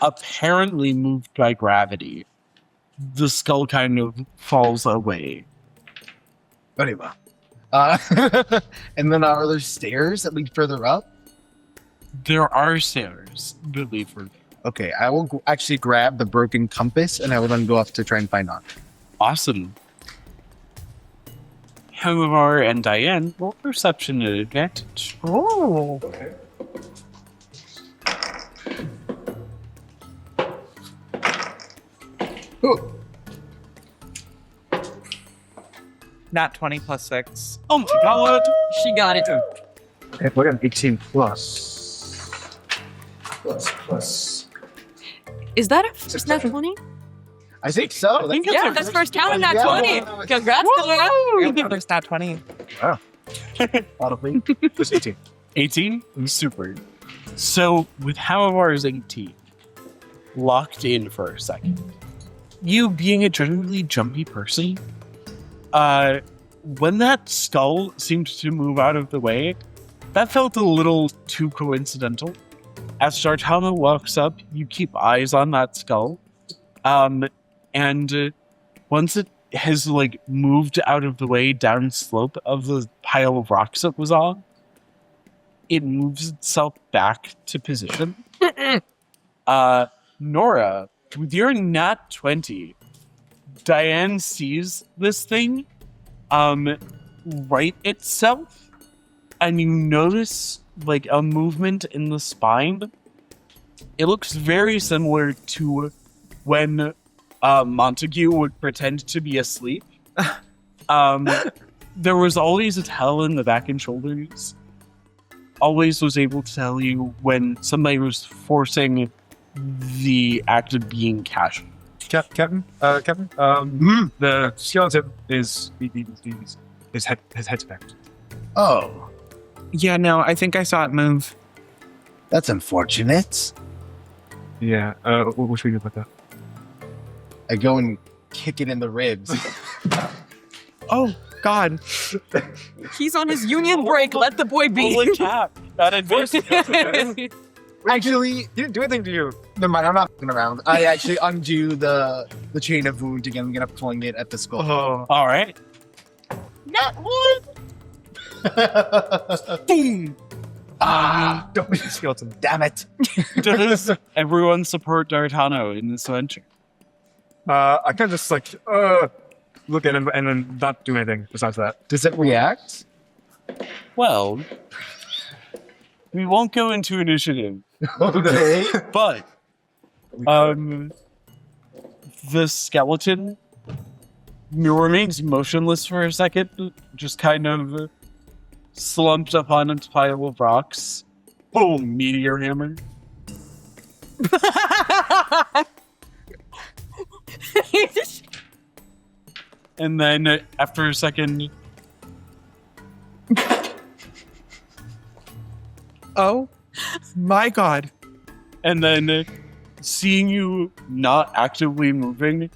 apparently moved by gravity, the skull kind of falls away. Very well. And then are there stairs that lead further up? There are stairs that lead further. Okay, I will actually grab the broken compass and I will then go up to try and find on. Awesome. Hemimar and Diane roll perception at advantage. oh, Okay. Nat 20 plus 6. Oh my god! she got it. Okay, we're at 18 plus. Plus. Is that a first nat 20? I think so. I think Yeah, it's that's first count nat Yeah. 20. Congrats, Nora. There's Nat 20. Audibly. Plus 18. 18? Super. So, with Hemimar's 18, locked in for a second, you being a generally jumpy person, when that skull seemed to move out of the way, That felt a little too coincidental. As Sartama walks up, you keep eyes on that skull. And once it has like moved out of the way down slope of the pile of rocks it was on, it moves itself back to position. Nora, with your nat 20, Diane sees this thing right itself, and you notice like a movement in the spine. It looks very similar to when Montague would pretend to be asleep. There was always a tell in the back and shoulders. Always was able to tell you when somebody was forcing the act of being casual. Captain, the skeleton is his head's back. Oh, Yeah, no, I think I saw it move. that's unfortunate. Yeah, what should we do about that? I go and kick it in the ribs. Oh, God. He's on his union break. Let the boy be. Holy cap! That advantage. Actually, Do anything to you. never mind. I'm not fucking around. I actually undo the chain of wound again. I'm gonna point it at the skull. Oh, All right. Not one. Boom. don't be a skeleton. Damn it! Does everyone support D'Artano in this venture? I can just like look at him and then not do anything besides that. Does it react? Well, we won't go into initiative, Okay. but the skeleton remains motionless for a second, just kind of slumped up on its pile of rocks. Boom! Meteor hammer. And then after a second, Oh, my God. and then seeing you not actively moving,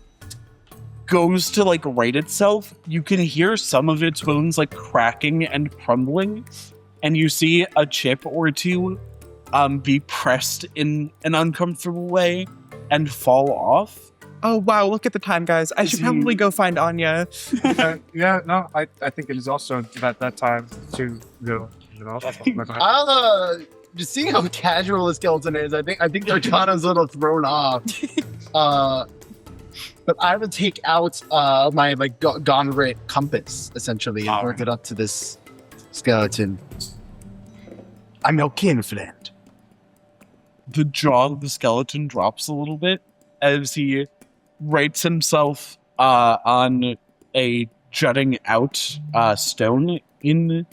goes to like right itself. You can hear some of its bones like cracking and crumbling, and you see a chip or two be pressed in an uncomfortable way and fall off. Oh, wow. Look at the time, guys. I should probably go find Anya. Yeah, no, I think it is also that time to go. Just seeing how casual the skeleton is, I think D'Artano's a little thrown off. But I would take out my like Gonrit compass essentially and work it up to this skeleton. I'm no kin, friend. The jaw of the skeleton drops a little bit as he rights himself on a jutting out stone in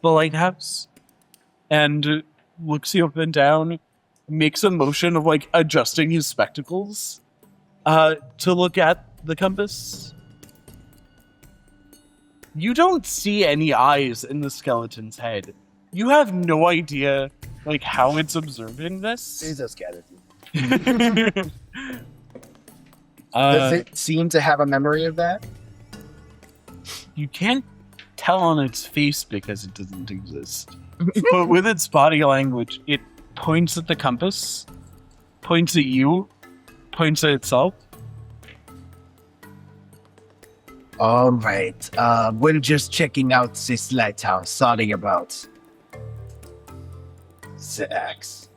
the lighthouse, and looks you up and down, makes a motion of like adjusting his spectacles to look at the compass. You don't see any eyes in the skeleton's head. You have no idea like how it's observing this. It's a skeleton. Does it seem to have a memory of that? You can't tell on its face because it doesn't exist. But with its body language, it points at the compass, points at you, points at itself. All right. We're just checking out this lighthouse. Sorry about the axe.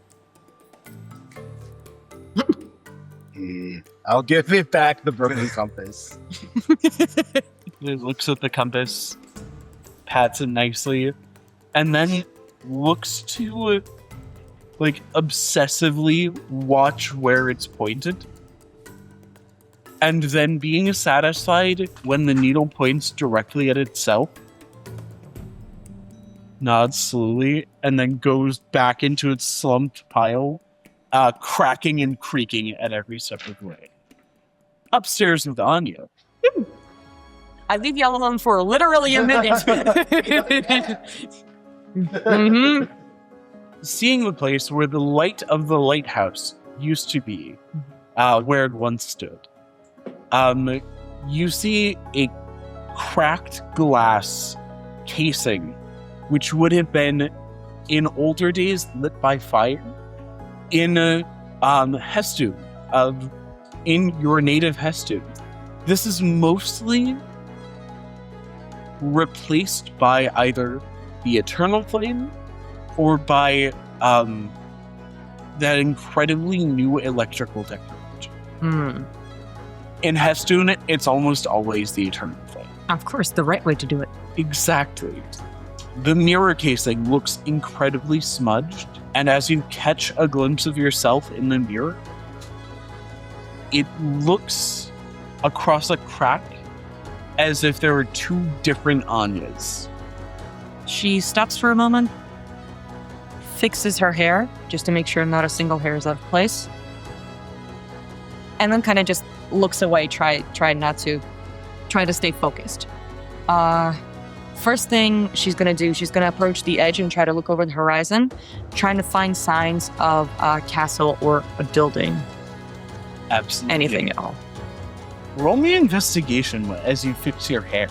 I'll give it back the broken compass. It looks at the compass, pats it nicely, and then looks to like obsessively watch where it's pointed. And then being satisfied when the needle points directly at itself, nods slowly, and then goes back into its slumped pile, cracking and creaking at every step of the way. Upstairs with Anya. I leave y'all alone for literally a minute. Mm-hmm. Seeing the place where the light of the lighthouse used to be, where it once stood, you see a cracked glass casing, which would have been in older days lit by fire in Hestun, in your native Hestun. This is mostly replaced by either the Eternal Flame or by that incredibly new electrical technology. In Hestun, it's almost always the Eternal Flame. Of course, the right way to do it. Exactly. The mirror casing looks incredibly smudged, and as you catch a glimpse of yourself in the mirror, it looks across a crack as if there were two different Anyas. She stops for a moment, fixes her hair, just to make sure not a single hair is out of place, and then kind of just looks away, try to stay focused. First thing she's going to do, she's going to approach the edge and try to look over the horizon, trying to find signs of a castle or a building. Absolutely. Anything at all. Roll me investigation as you fix your hair.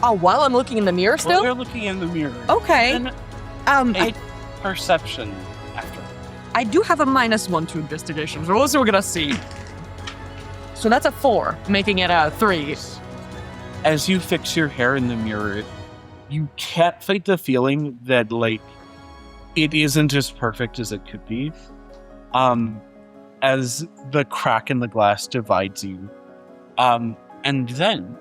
Oh, while I'm looking in the mirror still? While you're looking in the mirror. Okay. And I perception after. I do have a -1 to investigation, so we're going to see. So that's a 4, making it a 3. As you fix your hair in the mirror, you can't fight the feeling that, like, it isn't as perfect as it could be. As the crack in the glass divides you. And then,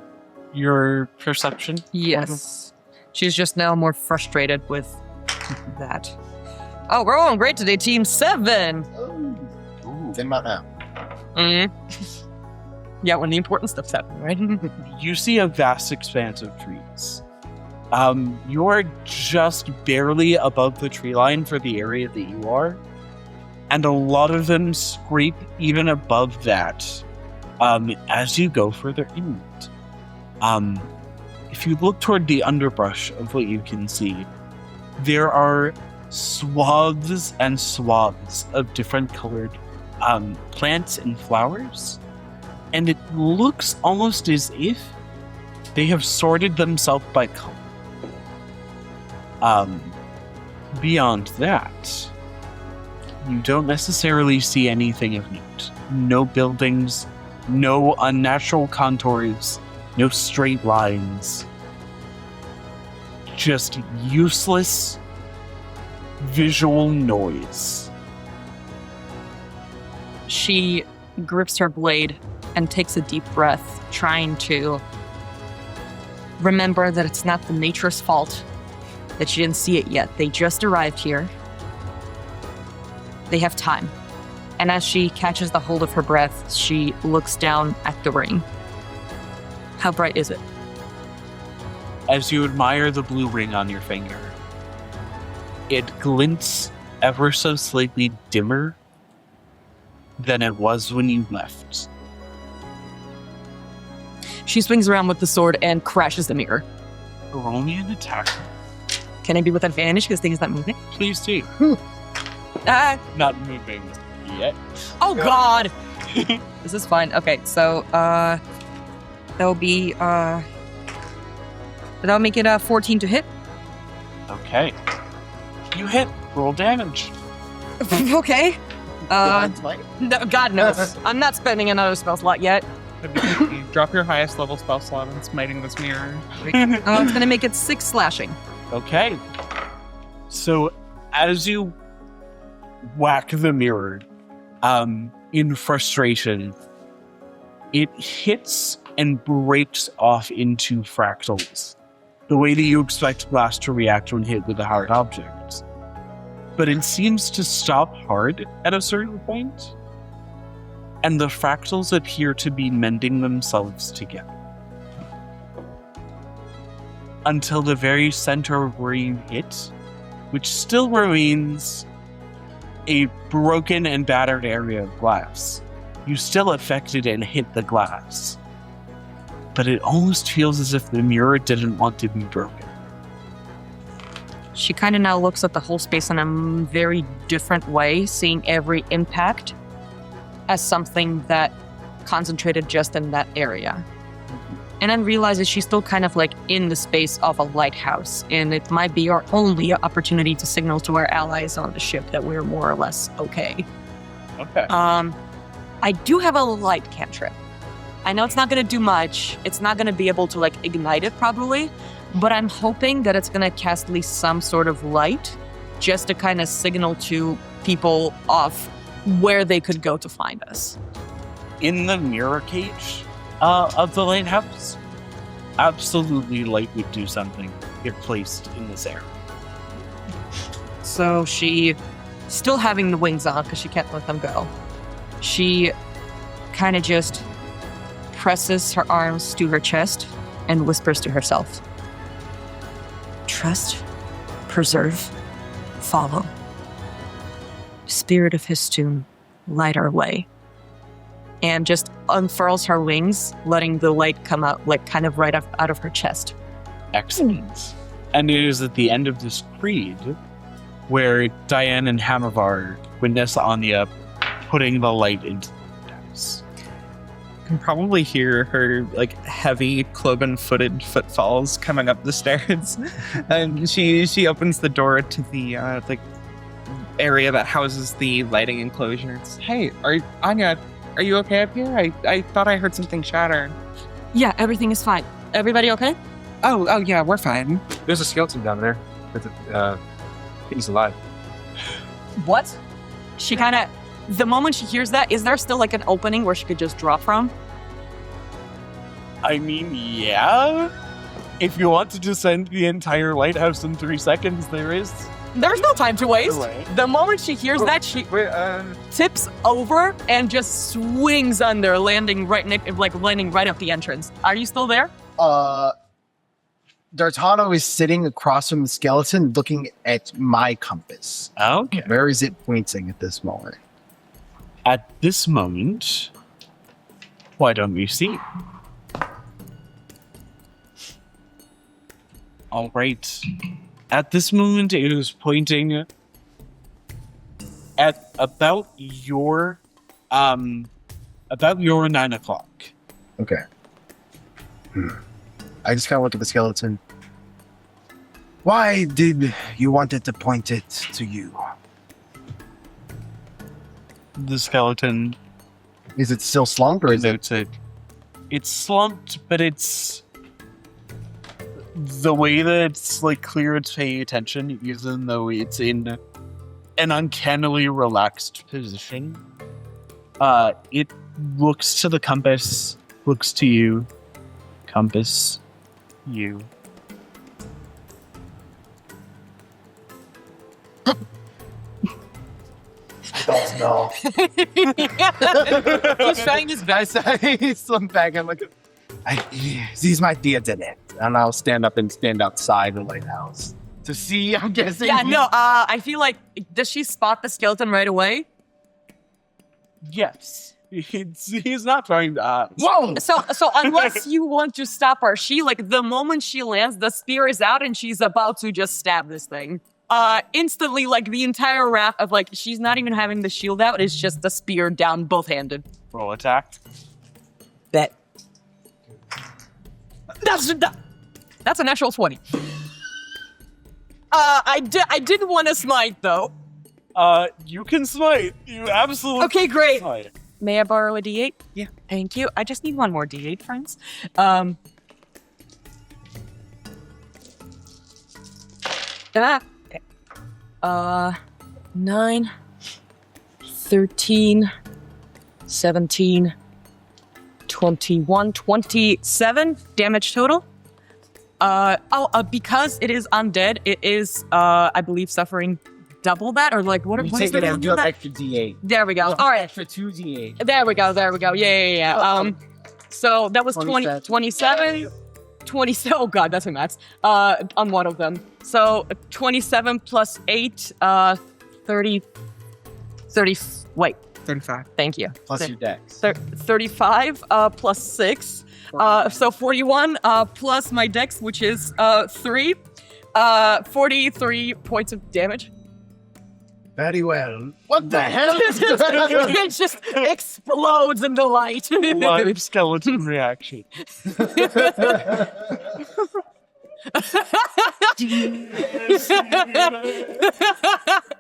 your perception? Yes. She's just now more frustrated with that. Oh, we're all great today, Team 7! Ooh, in my now. Yeah, when the important stuff's happening, right? You see a vast expanse of trees. You're just barely above the tree line for the area that you are, and a lot of them scrape even above that as you go further inland. If you look toward the underbrush of what you can see, there are swaths and swaths of different colored plants and flowers. And it looks almost as if they have sorted themselves by color. Beyond that, you don't necessarily see anything of note. No buildings, no unnatural contours, no straight lines. Just useless visual noise. She grips her blade and takes a deep breath, trying to remember that it's not the nature's fault that she didn't see it yet. They just arrived here. They have time. And as she catches the hold of her breath, she looks down at the ring. How bright is it? As you admire the blue ring on your finger, it glints ever so slightly dimmer than it was when you left. She swings around with the sword and crashes the mirror. Roll me an attack. Can I be with advantage because thing's not moving? Please do. Not moving yet. Oh God! This is fine. Okay, so that'll be that'll make it 14 to hit. Okay. You hit. Roll damage. Okay. No, God knows. I'm not spending another spell slot yet. You drop your highest level spell slot and smiting this mirror. It's gonna make it 6 slashing. Okay. So as you whack the mirror, in frustration, it hits and breaks off into fractals, the way that you expect glass to react when hit with a hard object. But it seems to stop hard at a certain point, and the fractals appear to be mending themselves together. Until the very center of where you hit, which still remains a broken and battered area of glass. You still affected and hit the glass. But it almost feels as if the mirror didn't want to be broken. She kind of now looks at the whole space in a very different way, seeing every impact as something that concentrated just in that area. and then realizes she's still kind of like in the space of a lighthouse, and it might be our only opportunity to signal to our allies on the ship that we're more or less okay. Okay. I do have a light cantrip. I know it's not going to do much. It's not going to be able to like ignite it probably, but I'm hoping that it's going to cast at least some sort of light just to kind of signal to people of where they could go to find us. In the mirror cage of the lighthouse, absolutely light would do something if placed in this area. So she, still having the wings on because she can't let them go, she kind of just presses her arms to her chest and whispers to herself, "Trust, preserve, follow. Spirit of Histune, light our way." And just unfurls her wings, letting the light come out, like kind of right out of her chest. Excellent. And it is at the end of this creed where Diane and Hamavar witness Anya putting the light into the house. You can probably hear her like heavy cloven-footed footfalls coming up the stairs, and she opens the door to the like area that houses the lighting enclosure. It's, "Hey, Anya, are you okay up here? I thought I heard something shatter." Yeah, everything is fine. Everybody okay? Oh yeah, we're fine. There's a skeleton down there. He's alive. What? She kind of, the moment she hears that, is there still like an opening where she could just drop from? I mean, yeah. If you want to descend the entire lighthouse in 3 seconds, there is. There's no time to waste. Right. The moment she hears that, she tips over and just swings under, landing right up the entrance. Are you still there? D'Artano is sitting across from the skeleton looking at my compass. Okay. Where is it pointing at this moment? At this moment, why don't we see? All right. At this moment, it is pointing at about your 9 o'clock. Okay. I just kind of look at the skeleton. Why did you want it to point it to you? The skeleton Is it still slumped or is it? notes it. It's slumped, but it's the way that it's like clear it's paying attention, even though it's in an uncannily relaxed position. It looks to the compass, looks to you, compass, you. Don't know. He's trying his best. I slump back. I'm like, these might be a dead end. And I'll stand up and stand outside the lighthouse to see, I'm guessing. Yeah, no, I feel like, does she spot the skeleton right away? Yes. He's not trying to. Whoa! So unless you want to stop her, she, like, the moment she lands, the spear is out and she's about to just stab this thing. Instantly, like, the entire raft of, like, she's not even having the shield out, it's just the spear down both-handed. Roll attack. Bet. That's a natural 20. I didn't want to smite, though. You can smite. You absolutely Okay, great. can smite. May I borrow a D8? Yeah. Thank you. I just need one more D8, friends. Okay. 9, 13, 17, 21, 27 damage total. Because it is undead, it is, I believe, suffering double that, or like, what is Take it the and do an extra D8. There we go. All right. Extra 2 D8. There we go. Yeah. So that was 27. 27. Oh god, that's a max. On one of them. So 27 plus 8, 30. Wait. 35. Thank you. Plus your dex. 35 plus 6. So 41 plus my dex, which is 3. 43 points of damage. Very well. What the hell? It just explodes into light. Live skeleton reaction.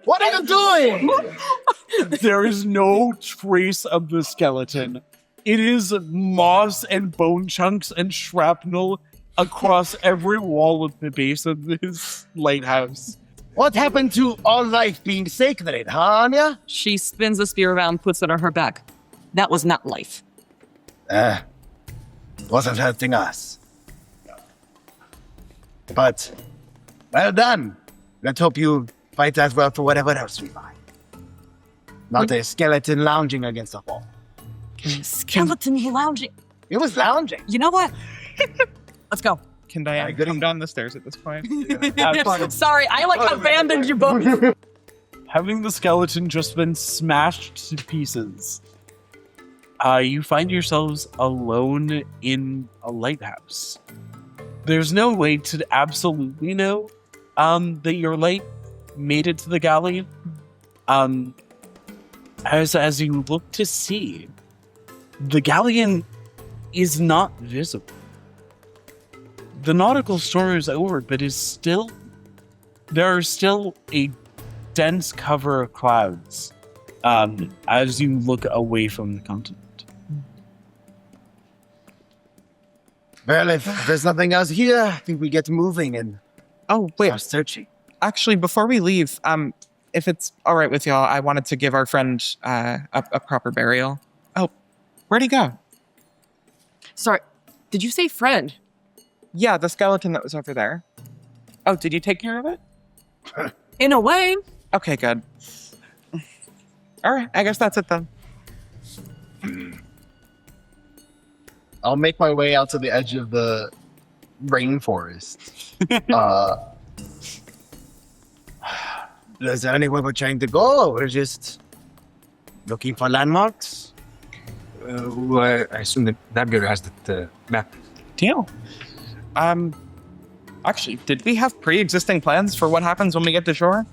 What are you doing? There is no trace of the skeleton. It is moss and bone chunks and shrapnel across every wall of the base of this lighthouse. What happened to all life being sacred, huh, Anya? She spins the spear around, puts it on her back. That was not life. Wasn't hurting us. But, well done. Let's hope you fight as well for whatever else we find. Not a skeleton lounging against a wall. Skeleton lounging. It was lounging. You know what? Let's go. Can Diane come down the stairs at this point? Sorry, I abandoned you both. Having the skeleton just been smashed to pieces, you find yourselves alone in a lighthouse. There's no way to absolutely know that your light made it to the galleon. As you look to see, the galleon is not visible. The nautical storm is over, but there are still a dense cover of clouds as you look away from the continent. Well, if there's nothing else here, I think we get moving and Oh, wait. start searching. Actually, before we leave, if it's all right with y'all, I wanted to give our friend a proper burial. Oh, where'd he go? Sorry, did you say friend? Yeah, the skeleton that was over there. Oh, did you take care of it? In a way. Okay, good. All right, I guess that's it then. I'll make my way out to the edge of the rainforest. Is there anywhere we're trying to go? We're just looking for landmarks? Well, I assume that navigator has the map. Deal. Actually, did we have pre-existing plans for what happens when we get to shore?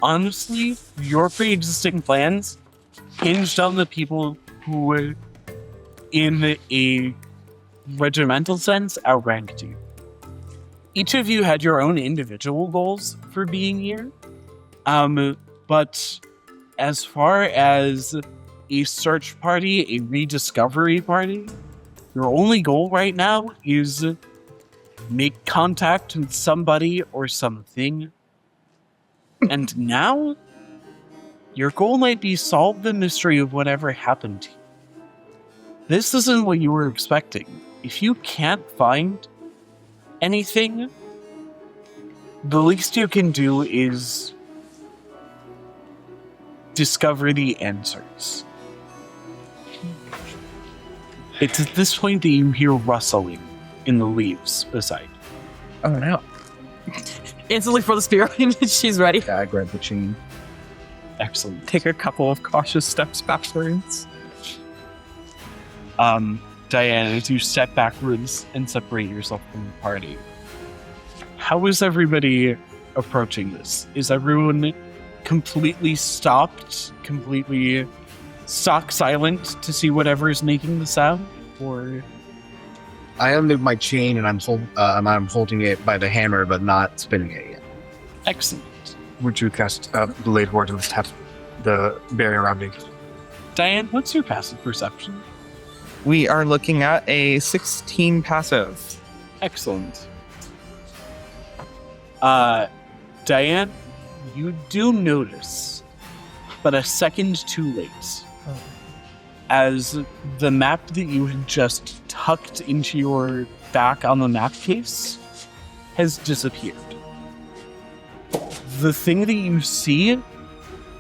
Honestly, your pre-existing plans hinged on the people who were, in a regimental sense, outranked you. Each of you had your own individual goals for being here. But as far as a search party, a rediscovery party, your only goal right now is make contact with somebody or something. And now, your goal might be solve the mystery of whatever happened to you. This isn't what you were expecting. If you can't find anything, the least you can do is discover the answers. It's at this point that you hear rustling in the leaves beside. Oh no. Instantly for the spear. She's ready. Yeah, I grabbed the chain. Excellent. Take a couple of cautious steps backwards. Diane, as you step backwards and separate yourself from the party, how is everybody approaching this? Is everyone completely stopped, completely stock silent to see whatever is making the sound? Or I unloop my chain and I'm holding it by the hammer, but not spinning it yet. excellent. Would you cast Blade Ward to tap the barrier around me? Diane, what's your passive perception? We are looking at a 16 passive. Excellent. Diane, you do notice, but a second too late, as the map that you had just tucked into your back on the map case has disappeared. The thing that you see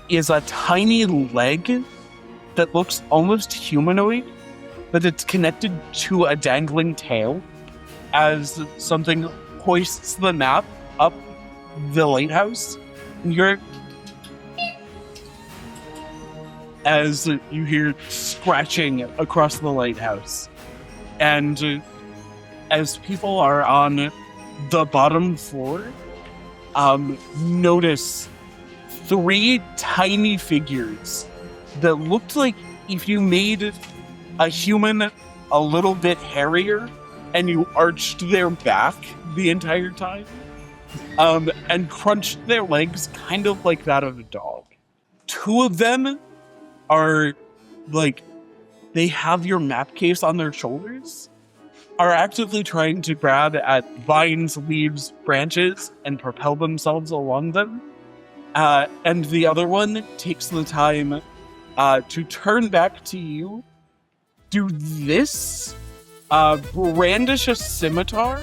is a tiny leg that looks almost humanoid, but it's connected to a dangling tail as something hoists the map up the lighthouse. You're as you hear scratching across the lighthouse. And as people are on the bottom floor, notice 3 tiny figures that looked like if you made a human a little bit hairier and you arched their back the entire time, and crunched their legs kind of like that of a dog. 2 of them are like, they have your map case on their shoulders, are actively trying to grab at vines, leaves, branches, and propel themselves along them. And the other one takes the time to turn back to you, do this, brandish a scimitar,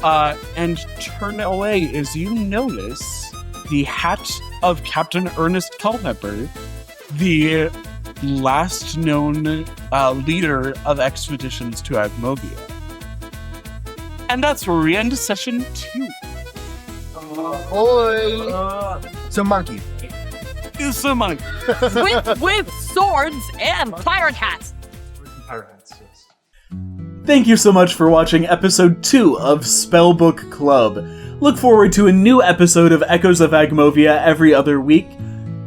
and turn away as you notice the hat of Captain Ernest Culpepper, the last known leader of expeditions to Agmovia. And that's where we end session 2. So monkey. It's a monkey. with swords and pirate hats. Thank you so much for watching episode 2 of Spellbook Club. Look forward to a new episode of Echoes of Agmovia every other week.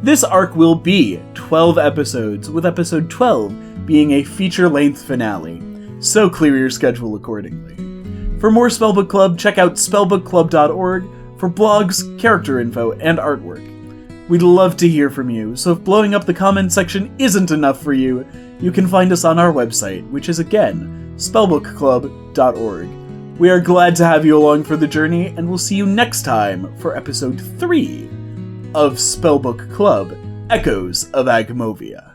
This arc will be 12 episodes, with episode 12 being a feature-length finale, so clear your schedule accordingly. For more Spellbook Club, check out spellbookclub.org for blogs, character info, and artwork. We'd love to hear from you, so if blowing up the comment section isn't enough for you, you can find us on our website, which is again, spellbookclub.org. We are glad to have you along for the journey, and we'll see you next time for episode 3 of Spellbook Club, Echoes of Agmovia.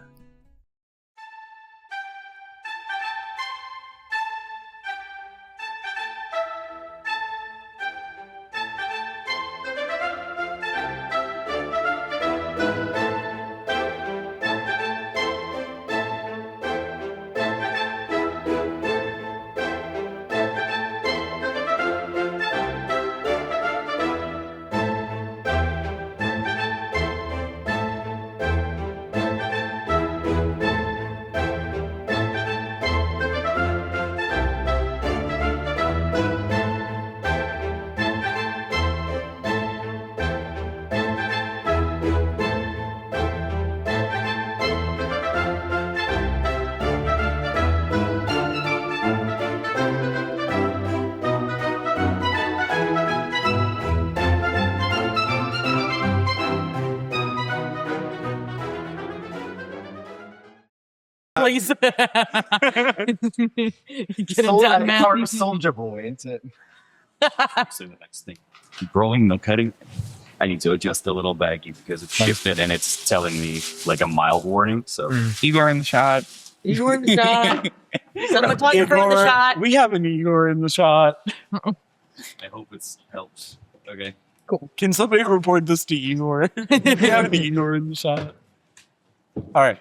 Please. Get it done, man. Soldier boy, it's it. So the next thing, keep rolling, no cutting. I need to adjust the little baggie because it's shifted and it's telling me like a mild warning. So Igor in the shot. Igor in the shot. Someone call you for the shot. We have an Igor in the shot. I hope it helps. Okay. Cool. Can somebody report this to Igor? We have an Igor in the shot. All right.